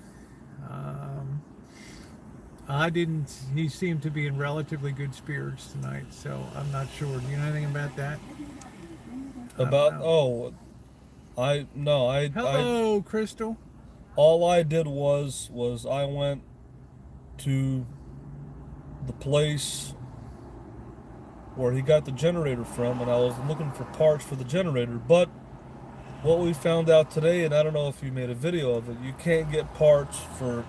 I didn't. He seemed to be in relatively good spirits tonight, so I'm not sure. Do you know anything about that? Hello, Crystal. All I did was I went to the place where he got the generator from, and I was looking for parts for the generator. But what we found out today, and I don't know if you made a video of it, you can't get parts for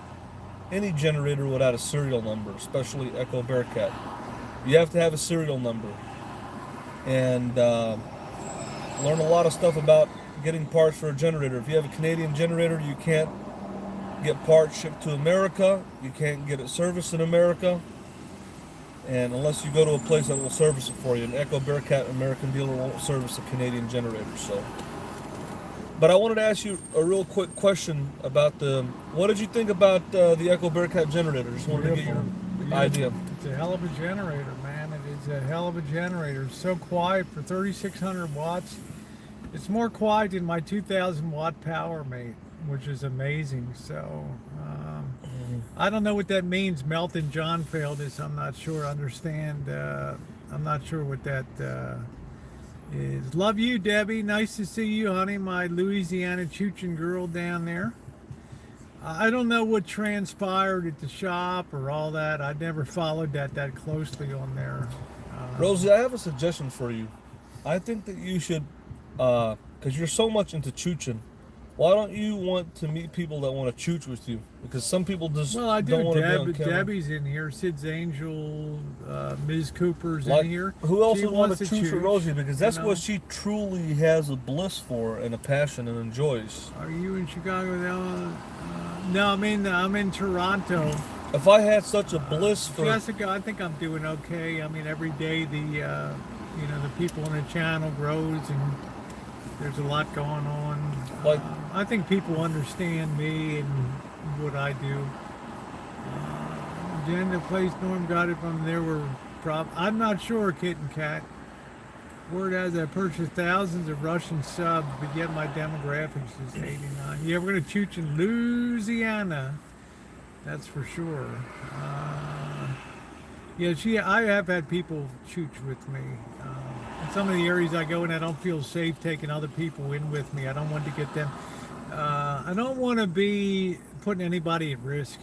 any generator without a serial number, especially Echo Bearcat. You have to have a serial number. And learn a lot of stuff about getting parts for a generator. If you have a Canadian generator, you can't get parts shipped to America. You can't get it serviced in America. And unless you go to a place that will service it for you, an Echo Bearcat American dealer won't service a Canadian generator. So, but I wanted to ask you a real quick question about what did you think about the Echo Bearcat generator? Just wanted to get your idea. It's a hell of a generator, man. It is a hell of a generator. It's so quiet for 3,600 watts. It's more quiet than my 2,000 watt Power Mate, which is amazing. So I don't know what that means. Melton John failed this. I'm not sure. Understand? I'm not sure what that is. Love you, Debbie. Nice to see you, honey. My Louisiana Choochin girl down there. I don't know what transpired at the shop or all that. I never followed that closely on there. Rosie, I have a suggestion for you. I think that you should, because you're so much into choochin', why don't you want to meet people that want to chooch with you? Because some people just don't want to be on camera. Debbie's in here. Sid's Angel, Ms. Cooper's like, in here. Who else would want to chooch with chooch, Rosie? Because that's what she truly has a bliss for and a passion and enjoys. Are you in Chicago now? No, I'm in Toronto. If I had such a bliss for Jessica, I think I'm doing okay. I mean, every day the people on the channel grows and there's a lot going on. Like, I think people understand me and what I do. Jen, the place Norm got it from, there were I'm not sure, Kitten Cat. Word has I purchased thousands of Russian subs, but yet my demographics is 89. Yeah, we're going to chooch in Louisiana. That's for sure. I have had people chooch with me. In some of the areas I go in, I don't feel safe taking other people in with me. I don't want to get them. I don't want to be putting anybody at risk.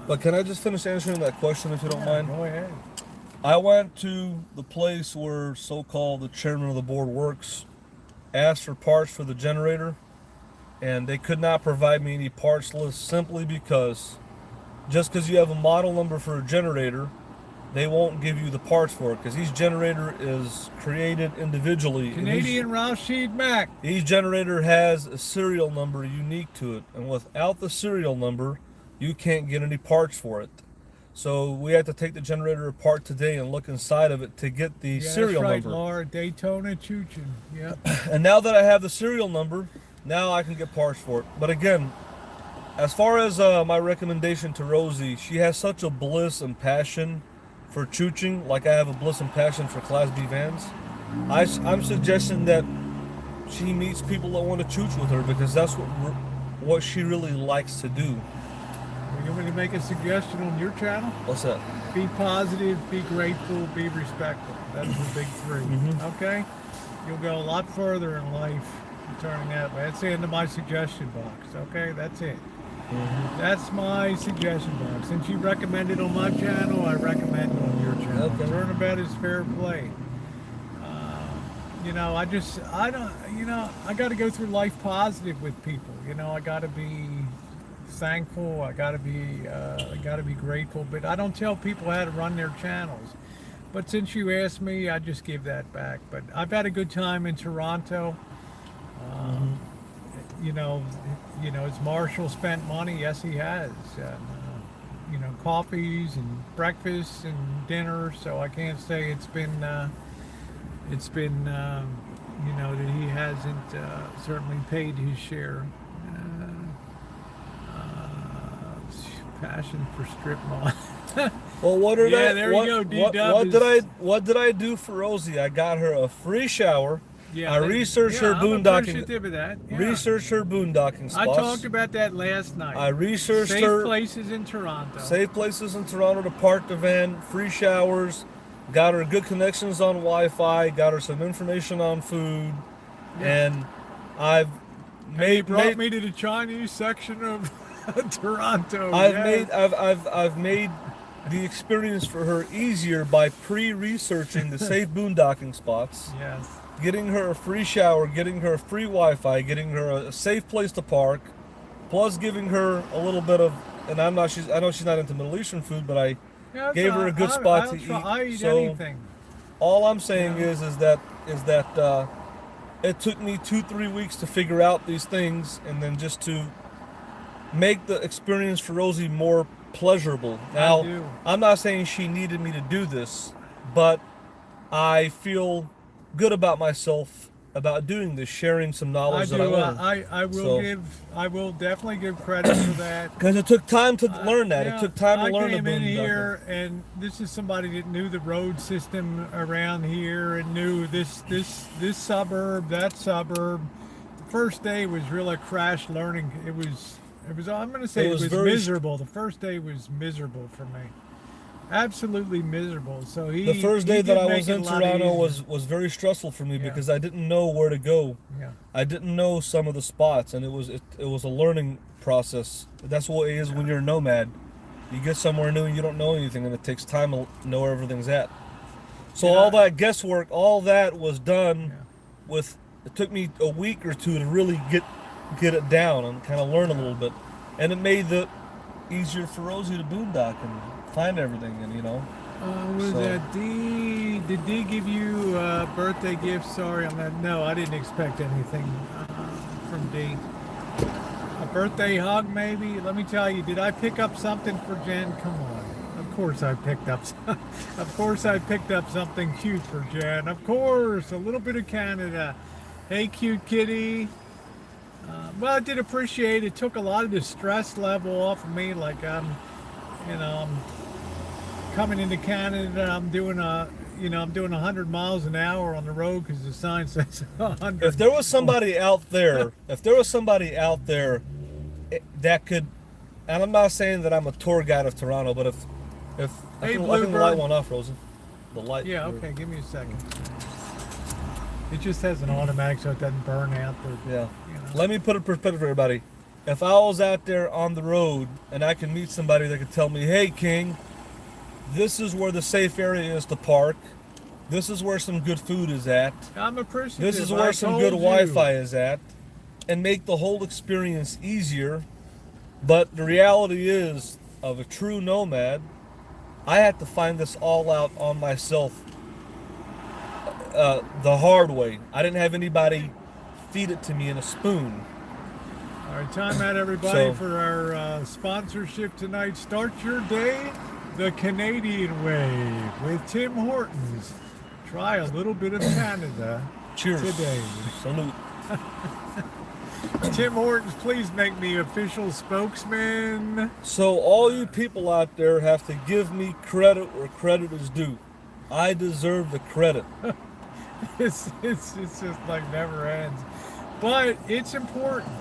But can I just finish answering that question if you don't mind? Go ahead. I went to the place where so-called the chairman of the board works, asked for parts for the generator, and they could not provide me any parts list simply because just because you have a model number for a generator, they won't give you the parts for it because each generator is created individually. Canadian Rashid Mack. Each generator has a serial number unique to it, and without the serial number, you can't get any parts for it. So we had to take the generator apart today and look inside of it to get the serial that's right, number. Laura, Daytona Choochin. Yep. And now that I have the serial number, now I can get parts for it. But again, as far as my recommendation to Rosie, she has such a bliss and passion for chooching, like I have a bliss and passion for Class B vans. I'm suggesting that she meets people that want to chooch with her because that's what she really likes to do. You want me to make a suggestion on your channel? What's that? Be positive, be grateful, be respectful. That's the big three. Okay? You'll go a lot further in life turning that way. That's the end of my suggestion box. Okay? That's it. That's my suggestion box. Since you recommended on my channel, I recommend on your channel. Okay. Turnabout is fair play. You know, I don't, you know, I got to go through life positive with people. You know, I got to be thankful. I got to be grateful. But I don't tell people how to run their channels. But since you asked me, I just give that back. But I've had a good time in Toronto. You know, has Marshall spent money? Yes, he has. You know, coffees and breakfasts and dinners. So I can't say it's been you know, that he hasn't certainly paid his share. Passion for strip mall. Well, what did Yeah, there you go, D-Dub what did I do for Rosie? I got her a free shower. Yeah, I researched her I'm boondocking. appreciative of that. Yeah. Researched her boondocking spots. I talked about that last night. I researched Safe her places in Toronto. safe places in Toronto to park the van, free showers, got her good connections on Wi-Fi, got her some information on food, and I've He brought me to the Chinese section of Toronto. I've made the experience for her easier by pre-researching the safe boondocking spots. Yes. Getting her a free shower, getting her free Wi-Fi, getting her a safe place to park, plus giving her a little bit of, and I know she's not into Middle Eastern food, but I gave her a good spot to eat. I eat So anything. all I'm saying is that it took me 2-3 weeks to figure out these things, and then just to make the experience for Rosie more pleasurable. Now, I'm not saying she needed me to do this, but I feel good about myself about doing this, sharing some knowledge that I learned. I will definitely give credit for that. Because it took time to learn that. Yeah, It took time to learn the I came in boondocking. here, and this is somebody that knew the road system around here and knew this suburb, that suburb. The first day was really crash learning. It was. I'm going to say it was miserable. The first day was miserable for me. Absolutely miserable. So the first day that I was in Toronto was very stressful for me because I didn't know where to go. Yeah. I didn't know some of the spots, and it was a learning process. That's what it is when you're a nomad. You get somewhere new and you don't know anything, and it takes time to know where everything's at. So all that guesswork, all that was done with. It took me a week or two to really get it down and kind of learn a little bit, and it made it easier for Rosie to boondock and find everything, and Was that D? Did D give you a birthday gift? Sorry, on that. No, I didn't expect anything from D. A birthday hug, maybe. Let me tell you, did I pick up something for Jen? Come on. Of course I picked up. Of course I picked up something cute for Jen. Of course, a little bit of Canada. Hey, cute kitty. Well, I did appreciate it. It took a lot of the stress level off of me. Like I'm coming into Canada. I'm doing 100 miles an hour on the road because the sign says 100. If there was somebody out there, that could, and I'm not saying that I'm a tour guide of Toronto, but if I can light one off, Rosie. The light. Yeah. Okay. Give me a second. It just has an automatic, so it doesn't burn out. Yeah. Let me put it in perspective for everybody. If I was out there on the road and I can meet somebody that could tell me, hey, King, this is where the safe area is to park. This is where some good food is at. I'm appreciative. This is where some good Wi-Fi is at. And make the whole experience easier. But the reality is, of a true nomad, I had to find this all out on myself the hard way. I didn't have anybody feed it to me in a spoon. All right, time out, everybody, for our sponsorship tonight. Start your day the Canadian way with Tim Hortons. Try a little bit of Canada. Cheers. Today. Salute. Tim Hortons, please make me official spokesman. So all you people out there have to give me credit where credit is due. I deserve the credit. It's just like never ends. But it's important.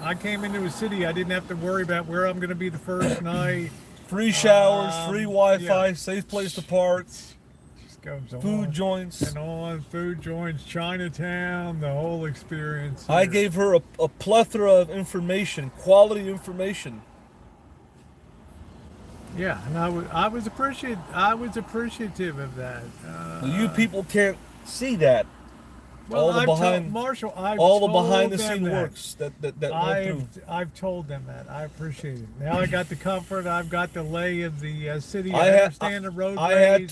I came into a city, I didn't have to worry about where I'm going to be the first night. Free showers, free Wi-Fi, safe place to park. Just goes on. Food joints. And on, food joints, Chinatown, the whole experience. I gave her a plethora of information, quality information. Yeah, and I was appreciative of that. Well, you people can't see that. Well, All the behind, Marshall, all the behind the scene works that went through. I've told them that. I appreciate it. Now I got the comfort. I've got the lay of the city. I understand the road. I had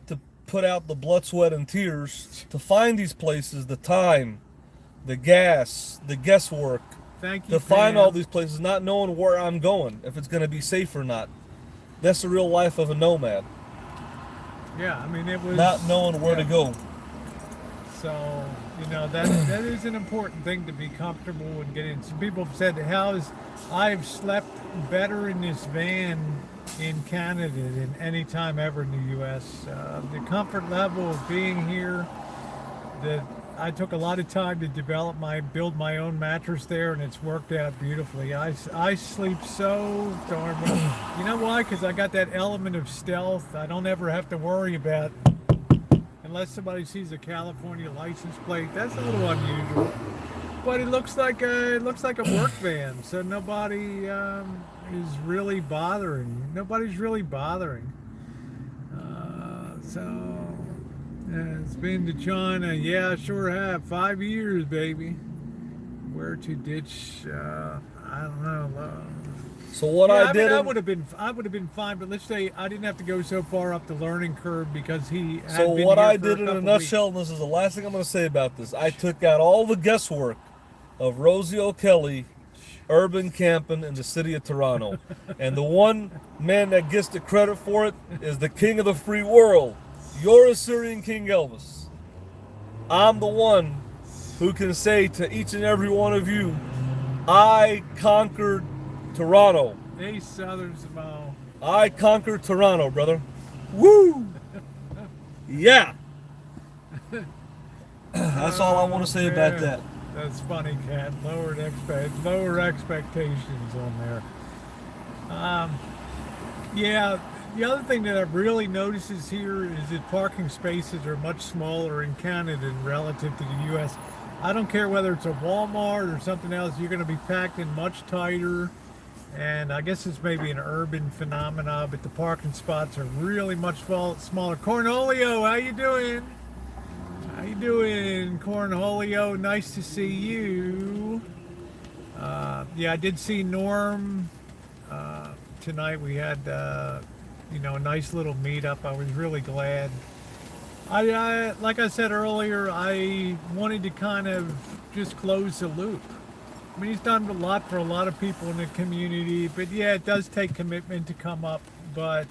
to put out the blood, sweat, and tears to find these places. The time, the gas, the guesswork. Thank you. To find all these places, not knowing where I'm going, if it's going to be safe or not. That's the real life of a nomad. Yeah, I mean, it was not knowing where to go. So, you know, that is an important thing, to be comfortable and get in. Some people have said, I've slept better in this van in Canada than any time ever in the U.S. The comfort level of being here, I took a lot of time to build my own mattress there, and it's worked out beautifully. I sleep so darn well. You know why? Because I got that element of stealth. I don't ever have to worry about, unless somebody sees a California license plate. That's a little unusual, but it looks like a work van, so nobody is really bothering. Nobody's really bothering. It's been to China. Yeah, I sure have. 5 years, baby. Where to ditch? I don't know. So what I did, I would have been fine. But let's say I didn't have to go so far up the learning curve because he. So what I did in a nutshell, and this is the last thing I'm going to say about this. I took out all the guesswork of Rosie O'Kelly, urban camping in the city of Toronto, and the one man that gets the credit for it is the king of the free world. You're Assyrian King Elvis. I'm the one who can say to each and every one of you, I conquered Toronto. Hey, Southern Samoa. I conquered Toronto, brother. Woo! Yeah. That's all I want to say about that. That's funny, Cat. Lower expectations on there. Yeah. The other thing that I've really noticed is here is that parking spaces are much smaller in Canada relative to the U.S. I don't care whether it's a Walmart or something else, you're going to be packed in much tighter. And I guess it's maybe an urban phenomena, but the parking spots are really much smaller. Cornholio, how you doing? How you doing, Cornholio? Nice to see you. Yeah, I did see Norm tonight. We had a nice little meetup. I was really glad. I like I said earlier, I wanted to kind of just close the loop. I mean, he's done a lot for a lot of people in the community, but yeah, it does take commitment to come up. But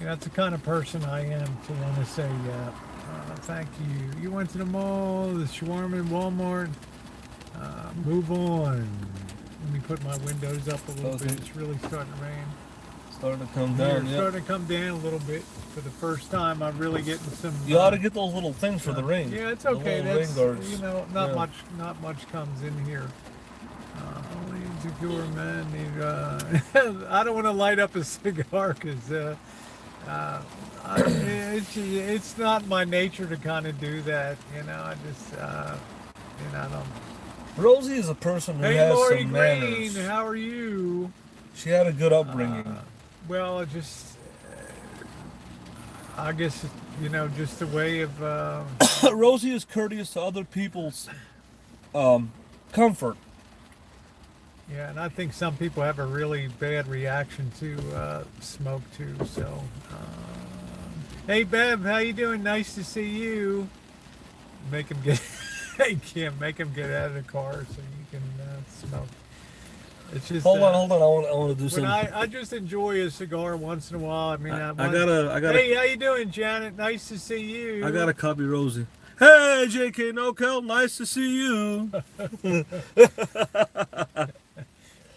that's the kind of person I am to want to say, thank you. You went to the mall, the shawarma, Walmart. Move on. Let me put my windows up a little bit. It's really starting to rain. Starting to come down. Yeah, starting to come down a little bit. For the first time, I'm really getting some. You ought to get those little things for the rain. Yeah, it's okay. That's not much comes in here. Only insecure men need. I don't want to light up a cigar because it's not my nature to kind of do that. I just I don't. Rosie is a person who has Lori some Green, manners. how are you? She had a good upbringing. Well, I guess, just the way of... Rosie is courteous to other people's comfort. Yeah, and I think some people have a really bad reaction to smoke, too, so... Hey, Bev, how you doing? Nice to see you. Make him get... Hey, Kim, make him get out of the car so you can smoke. It's just, hold on. I want to do something. I just enjoy a cigar once in a while. I mean, I gotta. Hey, how you doing, Janet? Nice to see you. I gotta copy Rosie. Hey, J.K. NoCal, nice to see you.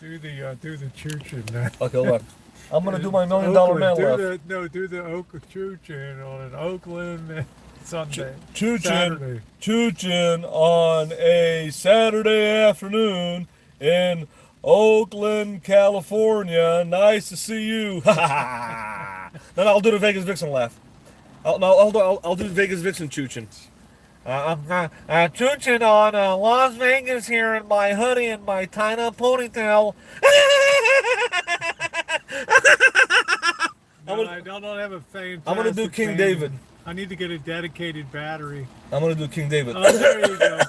do the choo-chin now. Okay, hold on. I'm gonna do my $1 million man laugh. Do the Oakland choo-chin on an Oakland Sunday. Choo-chin on a Saturday afternoon in Oakland, California. Nice to see you. Then I'll do the Vegas Vixen laugh. I'll do the Vegas Vixen choo-chin. I'm choo-chin on Las Vegas here in my hoodie and my tie-up ponytail. No, I don't have a fantastic I'm gonna do King fan. David. I need to get a dedicated battery. I'm gonna do King David. Oh, there you go.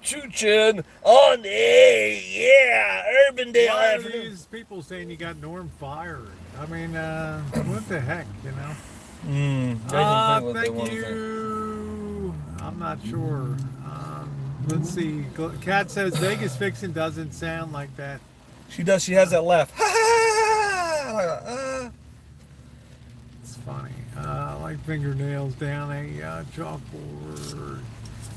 Choo-chin on air, yeah, Urbandale Why are Avenue. these people saying you got Norm fired? I mean, what the heck, you know? Thank you. I'm not sure. Let's see. Kat says Vegas Vixen doesn't sound like that. She does. She has that laugh. It's funny. Like fingernails down a chalkboard.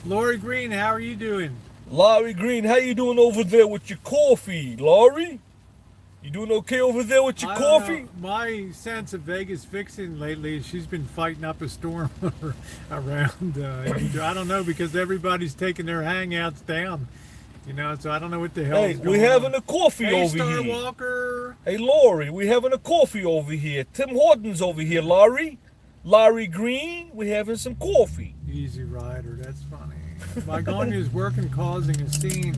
Lori Green, how are you doing? Laurie Green, how you doing over there with your coffee, Laurie? You doing okay over there with your coffee? My sense of Vegas Vixen lately is she's been fighting up a storm around. I don't know, because everybody's taking their hangouts down. You know, so I don't know what the hell is going on. Hey, we having a coffee hey, over Star here. Walker. Hey, Laurie, we having a coffee over here. Tim Hortons over here, Laurie. Laurie Green, we having some coffee. Easy Rider, that's funny. Magonia's working, causing a scene.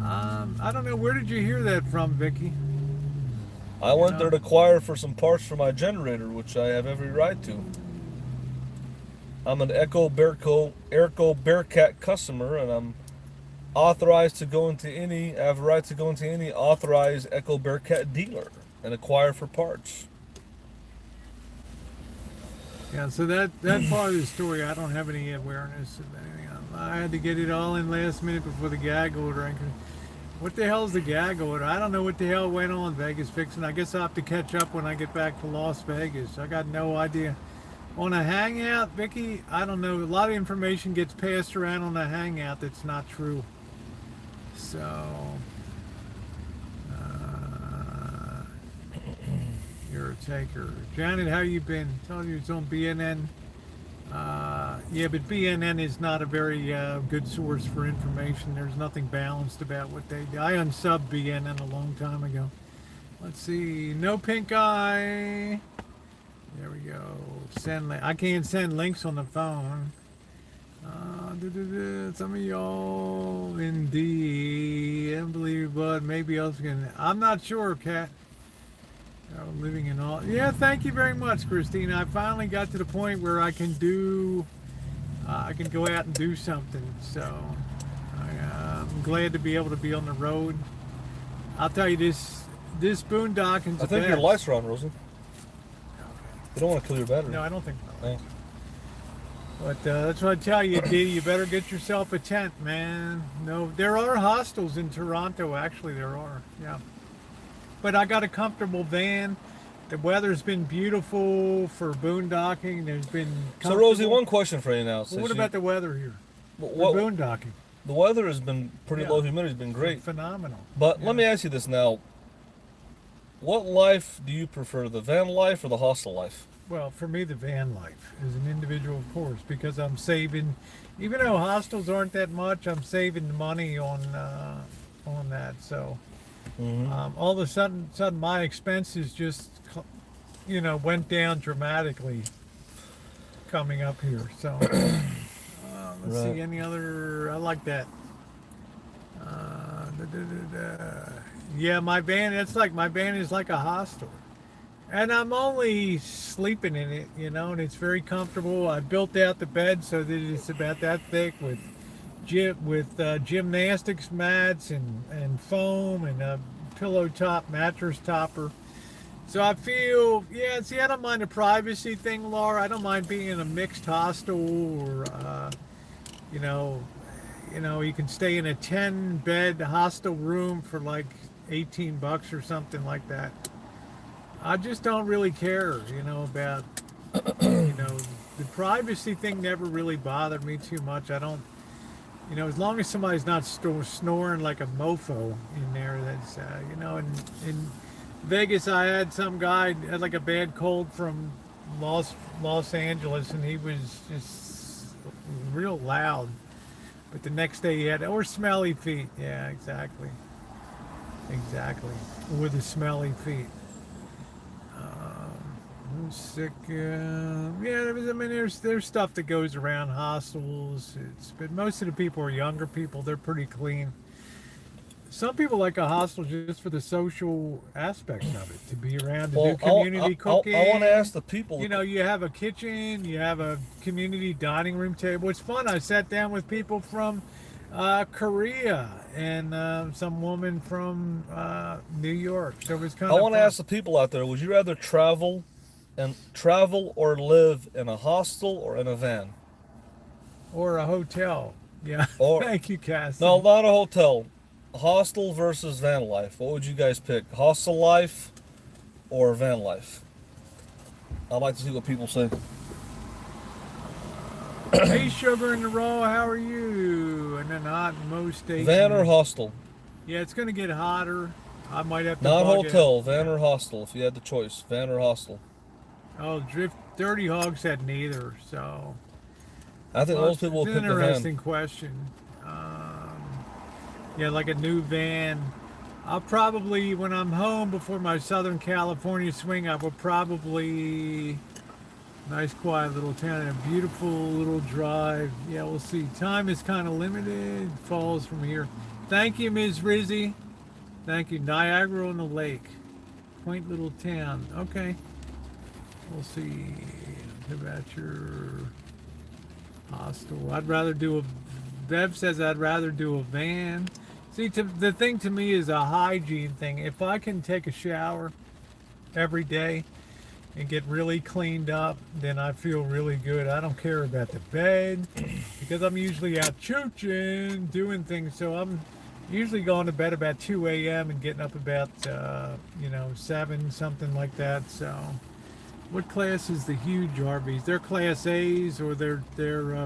I don't know, where did you hear that from, Vicky? I went there to inquire for some parts for my generator, which I have every right to. I'm an Echo Bearcat customer, and I'm authorized to go into any, I have a right to go into any authorized Echo Bearcat dealer and acquire for parts. Yeah, so that part of the story, I don't have any awareness of anything. I had to get it all in last minute before the gag order. What the hell is the gag order? I don't know what the hell went on, Vegas Vixen. I guess I'll have to catch up when I get back to Las Vegas. I got no idea. On a hangout, Vicky, I don't know. A lot of information gets passed around on a hangout that's not true. So, you're a taker. Janet, how you been? Told you it's on BNN. Yeah, but BNN is not a very good source for information. There's nothing balanced about what they do. I unsubbed BNN a long time ago. Let's see. No pink eye. There we go. Send. I can't send links on the phone. Some of y'all indeed. Unbelievable, but maybe else can. I'm not sure, Kat. Living in all. Yeah, thank you very much, Christine. I finally got to the point where I can do. I can go out and do something. So I'm glad to be able to be on the road. I'll tell you this boondocking's. I think your lights are on, Rosa. You don't want to kill your battery. No, I don't think so. No. But that's what I tell you, D. You better get yourself a tent, man. No, there are hostels in Toronto. Actually, there are. Yeah. But I got a comfortable van. The weather's been beautiful for boondocking. There's been. So, Rosie, one question for you now. Well, what about the weather here? What boondocking? The weather has been pretty low. Humidity's been great. Phenomenal. But let me ask you this now. What life do you prefer, the van life or the hostel life? Well, for me, the van life is an individual, of course, because I'm saving. Even though hostels aren't that much, I'm saving money on that. So. All of a sudden my expenses just, went down dramatically coming up here. So let's see, any other, I like that. Yeah, my van is like a hostel. And I'm only sleeping in it, and it's very comfortable. I built out the bed so that it's about that thick with gymnastics mats and foam and a pillow top mattress topper. So I feel, I don't mind the privacy thing, Laura. I don't mind being in a mixed hostel or you can stay in a 10-bed hostel room for like $18 or something like that. I just don't really care, about the privacy thing never really bothered me too much. I don't. As long as somebody's not snoring like a mofo in there, that's, in Vegas, I had some guy had like a bad cold from Los Angeles, and he was just real loud. But the next day he had, or smelly feet. Yeah, exactly. With the smelly feet. Sick. There's stuff that goes around hostels. But most of the people are younger people. They're pretty clean. some people like a hostel just for the social aspects of it, to be around, to do Well, community cooking. I want to ask the people. You know, you have a kitchen, you have a community dining room table. It's fun. I sat down with people from Korea and some woman from New York. So it was kind of I want to fun. ask the people out there: would you rather travel or live in a hostel or in a van? Or a hotel. Yeah. Or Thank you, Cassie. no, not a hotel. Hostel versus van life. What would you guys pick? Hostel life or van life? I'd like to see what people say. Hey, Sugar in the Raw, how are you? And then hot Mo Station. Van or hostel? Yeah, it's going to get hotter. I might have to Not bug it. hotel, van or hostel. If you had the choice, van or hostel. Oh, Dirty Hogs had neither, so. I think most people will it's pick an the van. interesting question. Yeah, like a new van. I'll probably, when I'm home before my Southern California swing, I will probably, nice quiet little town, a beautiful little drive. Yeah, we'll see. Time is kind of limited. Falls from here. Thank you, Ms. Rizzy. Thank you. Niagara on the Lake. Quaint little town. Okay. We'll see. What about your hostel? I'd rather do a, Bev says I'd rather do a van. See, the thing to me is a hygiene thing. If I can take a shower every day and get really cleaned up, then I feel really good. I don't care about the bed because I'm usually out chooching, doing things. So I'm usually going to bed about 2 a.m. and getting up about, 7, something like that. So what class is the huge RVs? They're class A's or they're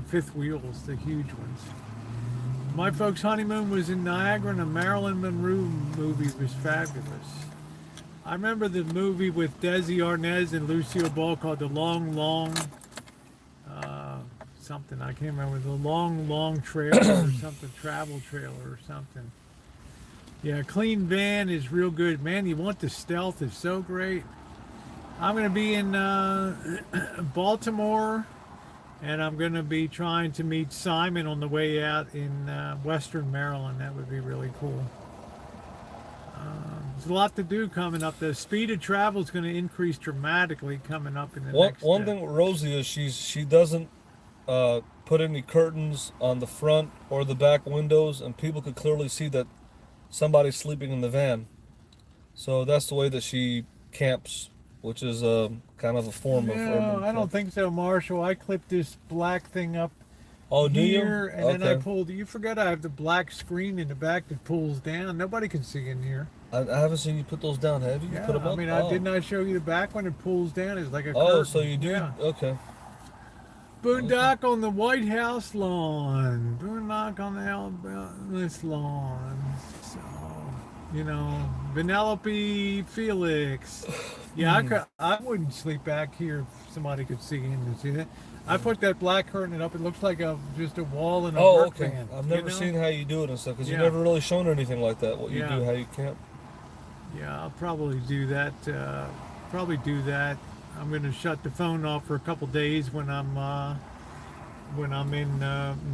fifth wheels, the huge ones. My folks' honeymoon was in Niagara, and the Marilyn Monroe movie was fabulous. I remember the movie with Desi Arnaz and Lucille Ball called The Long, something. I can't remember. The Long Trailer or something, Travel Trailer or something. Yeah, clean van is real good. Man, you want the stealth, it's so great. I'm going to be in Baltimore. And I'm going to be trying to meet Simon on the way out in Western Maryland. That would be really cool. There's a lot to do coming up. The speed of travel is going to increase dramatically coming up in the next. One thing with Rosie is she doesn't put any curtains on the front or the back windows, and people could clearly see that somebody's sleeping in the van. So that's the way that she camps, which is kind of a form of urban. No, I don't think so, Marshall. I clipped this black thing up Oh, do you? here, and then I pulled. You forgot I have the black screen in the back that pulls down. Nobody can see in here. I haven't seen you put those down, have you? You Yeah, put them up? I mean, I didn't I show you the back when it pulls down? It's like a Oh, curtain. so you do? Yeah. Okay. Boondock on the White House lawn. Boondock on this lawn. So, Vanellope Felix. Yeah, I wouldn't sleep back here if somebody could see in to see that. I put that black curtain up. It looks like just a wall and a Oh, work okay. van. I've never seen how you do it and stuff because Yeah. you've never really shown anything like that. What you Yeah. do, how you camp. Yeah, I'll probably do that. I'm going to shut the phone off for a couple days when I'm in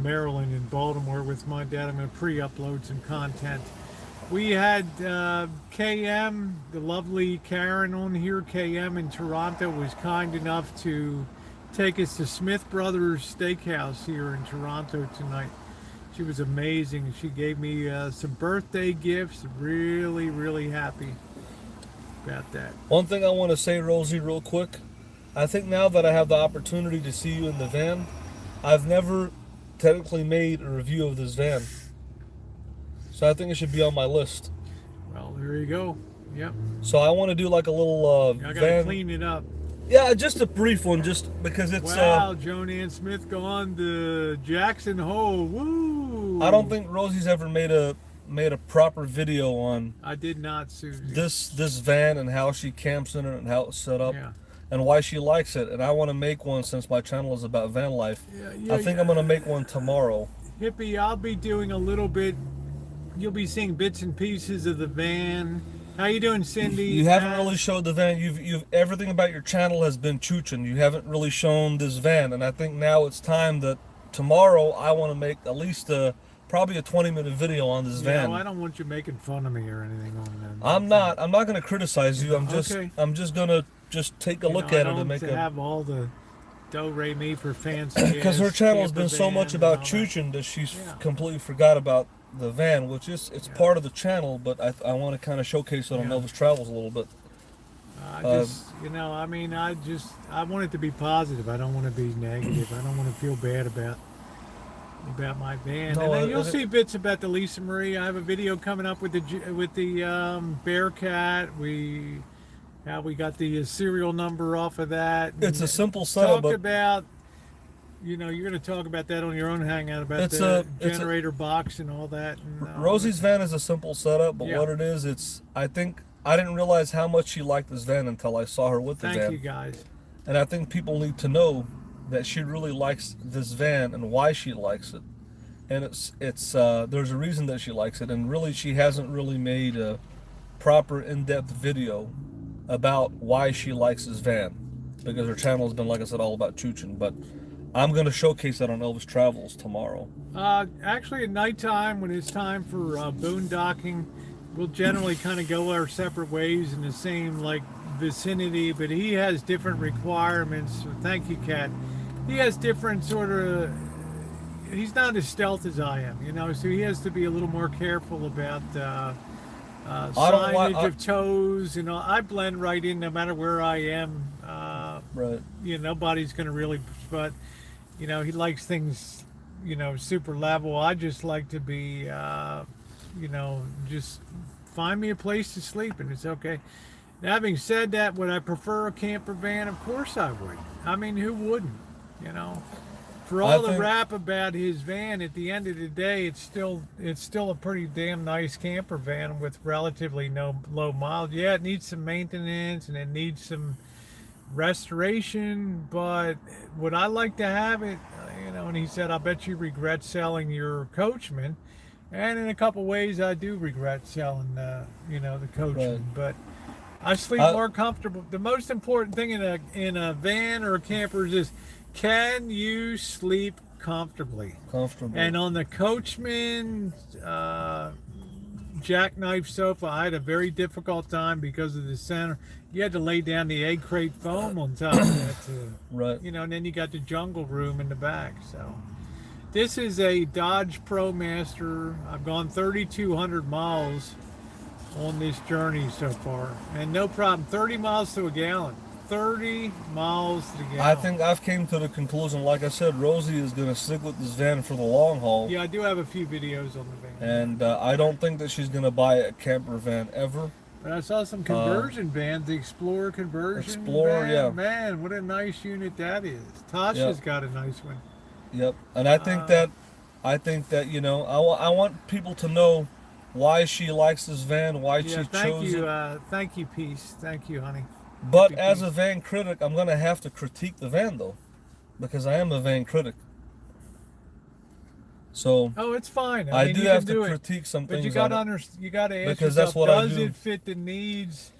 Maryland and Baltimore with my dad. I'm going to pre-upload some content. We had KM, the lovely Karen on here. KM in Toronto was kind enough to take us to Smith Brothers Steakhouse here in Toronto tonight. She was amazing. She gave me some birthday gifts. Really, really happy about that. One thing I want to say, Rosie, real quick. I think now that I have the opportunity to see you in the van, I've never technically made a review of this van. So I think it should be on my list. Well, there you go. Yep. So I want to do like a little I gotta van. clean it up. Yeah, just a brief one, just because it's. Wow, Joan Ann Smith gone to Jackson Hole. Woo! I don't think Rosie's ever made a proper video on I did not, Susie. this van and how she camps in it and how it's set up. Yeah. And why she likes it, and I want to make one since my channel is about van life. Yeah, I think I'm gonna make one tomorrow. Hippie, I'll be doing a little bit. You'll be seeing bits and pieces of the van. How you doing, Cindy? You haven't really showed the van. You've everything about your channel has been chooching. You haven't really shown this van, and I think now it's time that tomorrow I want to make at least the probably a 20-minute video on this van. No, I don't want you making fun of me or anything on that. I'm not going to criticize you. I'm just going to take a look at it and make have all the do-re-mi for fancy. Because her channel has been so much about chooching that she's completely forgot about the van, which is part of the channel, but I want to kind of showcase it on Elvis Travels a little bit. I want it to be positive. I don't want to be negative. I don't want to feel bad about my van. No, and then you'll see bits about the Lisa Marie. I have a video coming up with the Bearcat. How we got the serial number off of that. It's a simple setup. Talk about, you're going to talk about that on your own hangout about the generator box and all that. And, Rosie's van is a simple setup, but what it is, I think I didn't realize how much she liked this van until I saw her with the van. Thank you, guys. And I think people need to know that she really likes this van and why she likes it. And there's a reason that she likes it, and really she hasn't really made a proper in-depth video about why she likes this van, because her channel has been, like I said, all about chooching. But I'm going to showcase that on Elvis Travels tomorrow. Actually, at nighttime, when it's time for boondocking, we'll generally kind of go our separate ways in the same vicinity, but he has different requirements. So thank you, Kat. He has different he's not as stealth as I am, so he has to be a little more careful about signage of toes. I blend right in no matter where I am. Right. Nobody's going to really, but he likes things, super level. I just like to be, just find me a place to sleep and it's okay. Now, having said that, would I prefer a camper van? Of course I would. I mean, who wouldn't? For all the rap about his van, at the end of the day, it's still a pretty damn nice camper van with relatively low mileage. Yeah, it needs some maintenance and it needs some restoration, but would I like to have it? And he said, I bet you regret selling your Coachman. And in a couple ways, I do regret selling, the Coachman. Right. But I sleep more comfortable. The most important thing in a van or a camper is this: can you sleep comfortably? And on the Coachman jackknife sofa, I had a very difficult time because of the center. You had to lay down the egg crate foam on top of that, right? And then you got the jungle room in the back. So this is a Dodge ProMaster. I've gone 3,200 miles on this journey so far, and no problem. 30 miles to a gallon. 30 miles to the gallon. I think I've came to the conclusion, like I said, Rosie is going to stick with this van for the long haul. Yeah, I do have a few videos on the van. And I don't think that she's going to buy a camper van ever. But I saw some conversion vans, the Explorer conversion Explorer, van. yeah. Man, what a nice unit that is. Tasha's got a nice one. Yep. And I think that I want people to know why she likes this van, why she chose it. Thank you, Peace. Thank you, honey. But as a van critic, I'm going to have to critique the van, though, because I am a van critic. So it's fine. I do have to critique some things. But you got to you got to ask because yourself, that's what does I do. it fit the needs?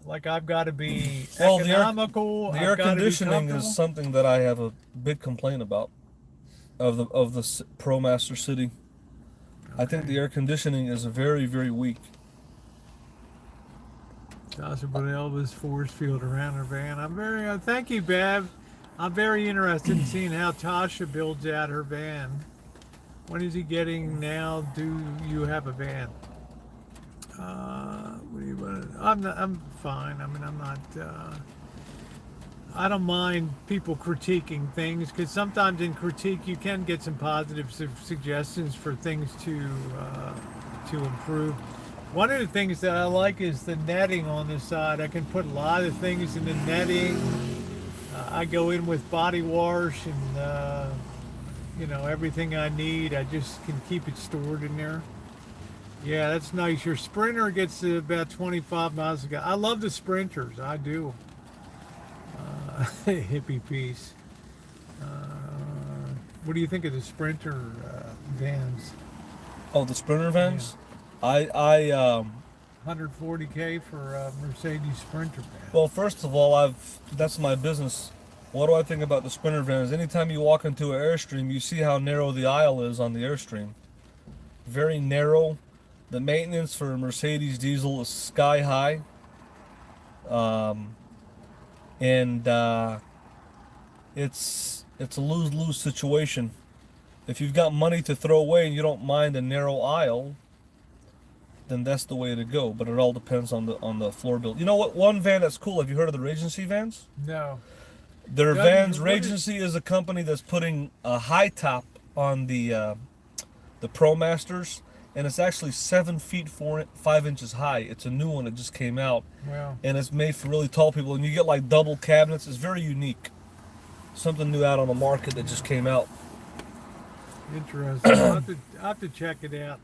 Like, I've got to be economical. The air conditioning is something that I have a big complaint about of the ProMaster City. Okay. I think the air conditioning is very, very weak. Tasha put Elvis force field around her van. Thank you, Bev. I'm very interested in seeing how Tasha builds out her van. When is he getting now? Do you have a van? What do you want? I'm fine. I mean, I'm not. I don't mind people critiquing things, because sometimes in critique you can get some positive suggestions for things to improve. One of the things that I like is the netting on the side. I can put a lot of things in the netting. I go in with body wash and everything I need. I just can keep it stored in there. Yeah, that's nice. Your Sprinter gets to about 25 miles a gallon. I love the Sprinters. I do. Hippie piece. What do you think of the Sprinter vans? Oh, the Sprinter vans? Yeah. 140K for a Mercedes Sprinter van. Well, first of all, that's my business. What do I think about the Sprinter vans? Anytime you walk into an Airstream, you see how narrow the aisle is on the Airstream. very narrow. The maintenance for a Mercedes diesel is sky high. And it's a lose-lose situation. If you've got money to throw away and you don't mind a narrow aisle, then that's the way to go. But it all depends on the floor build. You know what? One van that's cool. Have you heard of the Regency vans? No. Their Doug, vans. what is- Regency is a company that's putting a high top on the ProMasters, and it's actually 7 feet 5 inches high. It's a new one. It just came out, Wow. and it's made for really tall people. And you get like double cabinets. It's very unique. Something new out on the market that just came out. Interesting. I'll have to check it out.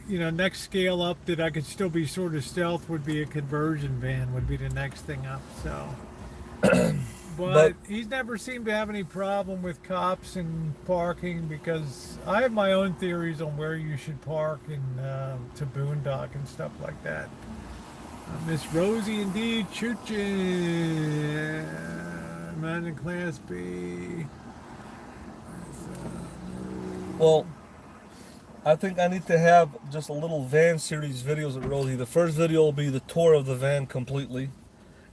You know, next scale up that I could still be sort of stealth would be a conversion van would be the next thing up. So, but he's never seemed to have any problem with cops and parking, because I have my own theories on where you should park and to boondock and stuff like that. Miss Rosie indeed, chooching, man in Class B. Well, I think I need to have just a little van series videos of Rosie. The first video will be the tour of the van completely,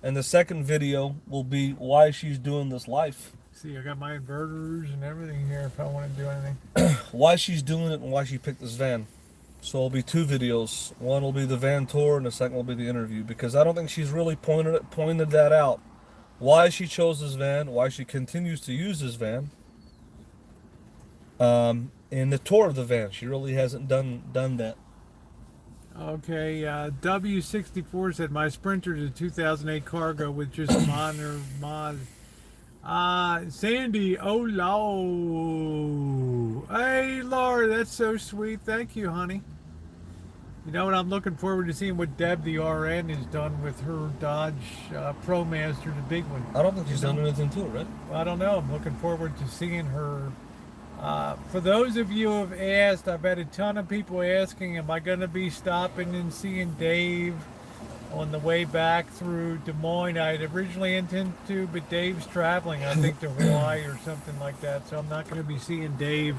and the second video will be why she's doing this life. See, I got my inverters and everything here if I want to do anything. Why she's doing it and why she picked this van. So it'll be 2 videos. One will be the van tour and the second will be the interview, because I don't think she's really pointed that out. Why she chose this van, why she continues to use this van. In the tour of the van, she really hasn't done that. Okay, W64 said my Sprinter is a 2008 Cargo with just minor mod. Sandy, oh low. Hey Laura, that's so sweet. Thank you, honey. You know what? I'm looking forward to seeing what Deb the RN has done with her Dodge ProMaster, the big one. I don't think she's done anything to it, right? Well, I don't know. I'm looking forward to seeing her. For those of you who have asked, I've had a ton of people asking, am I going to be stopping and seeing Dave on the way back through Des Moines? I had originally intended to, but Dave's traveling, I think, to Hawaii or something like that. So I'm not going to be seeing Dave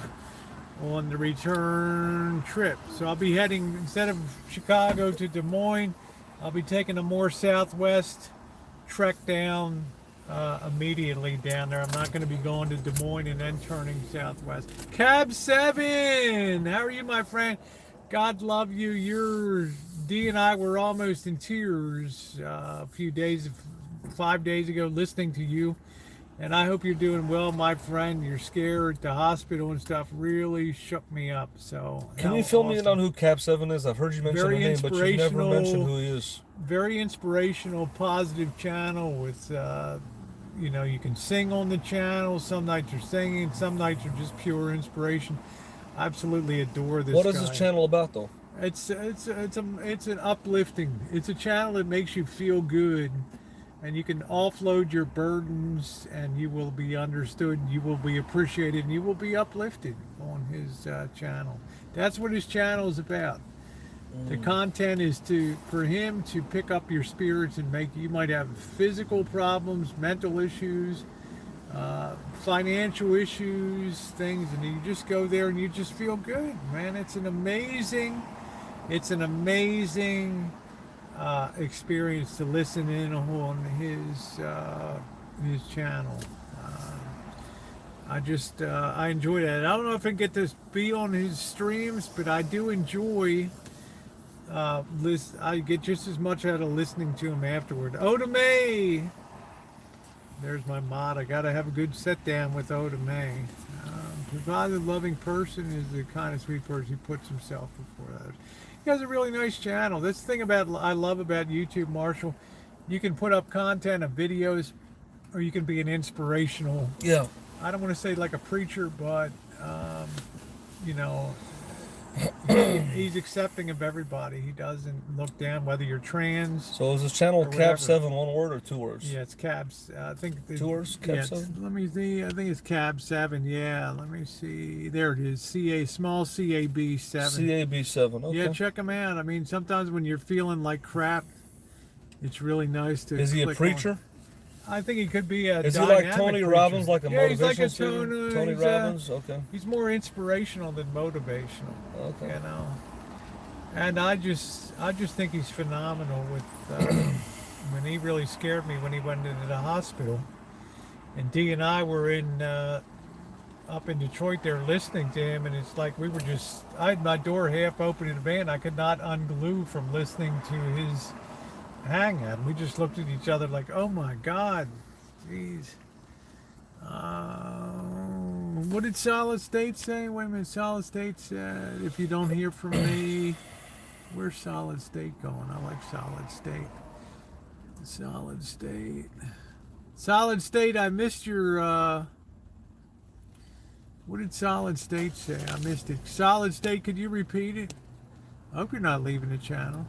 on the return trip. So I'll be heading, instead of Chicago to Des Moines, I'll be taking a more southwest trek down immediately down there. I'm not going to be going to Des Moines and then turning southwest. Cab 7, how are you, my friend? God love you. Dee and I were almost in tears a few days, 5 days ago, listening to you. And I hope you're doing well, my friend. You're scared at the hospital and stuff really shook me up. So can you fill me in on who Cab 7 is? I've heard you mention the name, but you've never mentioned who he is. Very inspirational, positive channel with you know, you can sing on the channel. Some nights you're singing, some nights are just pure inspiration. I absolutely adore this guy. What is this channel about, though? It's an uplifting. It's a channel that makes you feel good, and you can offload your burdens, and you will be understood, you will be appreciated, and you will be uplifted on his channel. That's what his channel is about. The content is for him to pick up your spirits and make, you might have physical problems, mental issues, financial issues, things, and you just go there and you just feel good, man. It's an amazing experience to listen in on his channel. I enjoy that. I don't know if I can get to be on his streams, but I do enjoy I get just as much out of listening to him afterward. Oda May, there's my mod. I gotta have a good sit down with Oda May. Provided loving person is the kind of sweet person who puts himself before others. He has a really nice channel. That's the thing I love about YouTube, Marshall. You can put up content of videos, or you can be an inspirational. Yeah. I don't want to say like a preacher, but you know, he's accepting of everybody. He doesn't look down whether you're trans. So is this channel Cab 7 one word or 2 words? Yeah, it's Cabs. I think 2 words. Cab 7. Let me see. I think it's Cab 7. Yeah. Let me see. There it is. Small CAB 7. CAB 7. Okay. Yeah, check him out. I mean, sometimes when you're feeling like crap, it's really nice to. Is he a preacher? I think he could be a. Is he like dynamic Tony preacher. Robbins, like a Yeah, he's like a motivational speaker? Tony he's, Robbins, okay. He's more inspirational than motivational. Okay. You know. And I just think he's phenomenal with. When he really scared me when he went into the hospital, and Dee and I were in. Up in Detroit there listening to him, and it's like we were just, I had my door half open in the van. I could not unglue from listening to his hangout. We just looked at each other like, oh my God, jeez. What did Solid State say? Wait a minute, Solid State said, if you don't hear from me, where's Solid State going? I like Solid State. Solid State. Solid State, I missed your, what did Solid State say? I missed it. Solid State, could you repeat it? I hope you're not leaving the channel.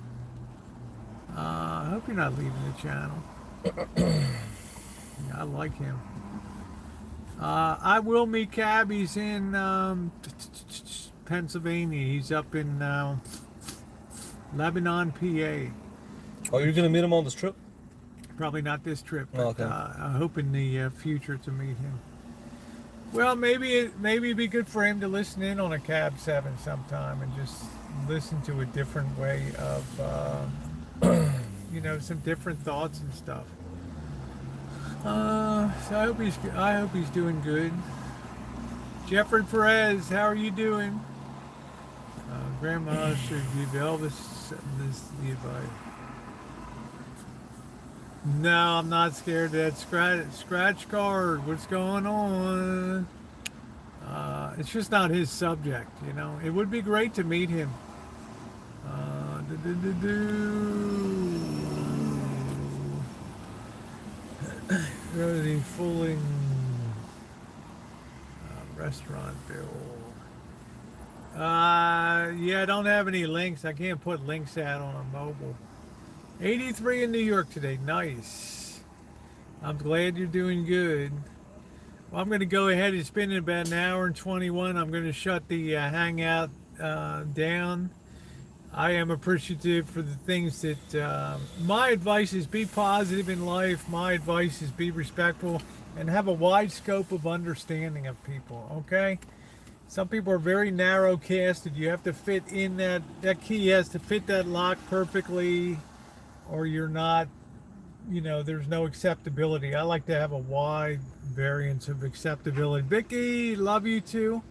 I hope you're not leaving the channel. Yeah, I like him. I will meet Cab. He's in Pennsylvania. He's up in Lebanon, PA. Oh, you're going to meet him on this trip? Probably not this trip, but okay. I hope in the future to meet him. Well, maybe it'd be good for him to listen in on a Cab 7 sometime and just listen to a different way of, you know, some different thoughts and stuff. So I hope he's doing good. Jeffrey Perez, how are you doing? Grandma should give Elvis the advice. No, I'm not scared of that scratch card. What's going on? It's just not his subject, you know. It would be great to meet him. The fooling restaurant bill. Yeah, I don't have any links. I can't put links out on a mobile. 83 in New York today. Nice. I'm glad you're doing good. Well, I'm going to go ahead. It's been about an hour and 21. I'm going to shut the hangout down. I am appreciative for the things that my advice is be positive in life. My advice is be respectful and have a wide scope of understanding of people. Okay? Some people are very narrow casted. You have to fit in that key has to fit that lock perfectly, or you're not, you know, there's no acceptability. I like to have a wide variance of acceptability. Vicky, love you too.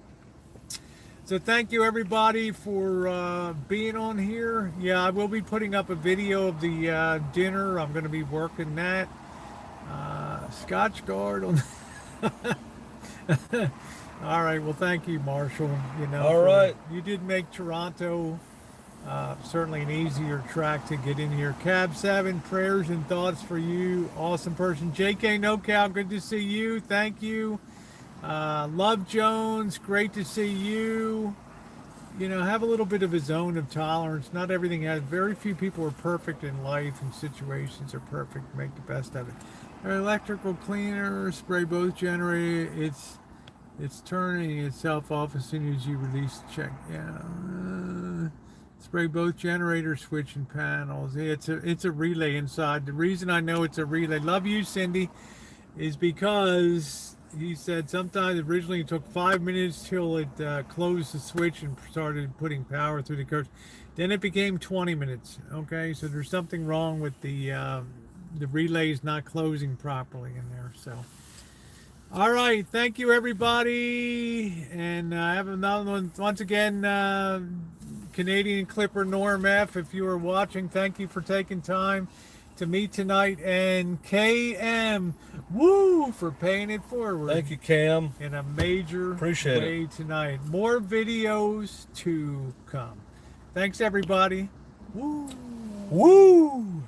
So thank you everybody for being on here. Yeah, I will be putting up a video of the dinner. I'm going to be working that. Scotch guard on. All right, well thank you, Marshall. You know, all right. You did make Toronto certainly an easier track to get in here. Cab 7, prayers and thoughts for you. Awesome person. JK NoCal, good to see you. Thank you. Love Jones, great to see you. You know, have a little bit of a zone of tolerance. Not everything has, very few people are perfect in life and situations are perfect. Make the best of it. Electrical cleaner, spray both generator. It's turning itself off as soon as you release the check. Yeah. Spray both generator switch and panels. It's a relay inside. The reason I know it's a relay, love you Cindy, is because he said sometimes originally it took 5 minutes till it closed the switch and started putting power through the curves. Then it became 20 minutes. Okay, so there's something wrong with the relays not closing properly in there. So, all right, thank you everybody, and I have another one once again. Canadian Clipper Norm F, if you are watching, thank you for taking time to meet tonight, and KM, woo, for paying it forward. Thank you, Cam. In a major way tonight. More videos to come. Thanks, everybody. Woo. Woo.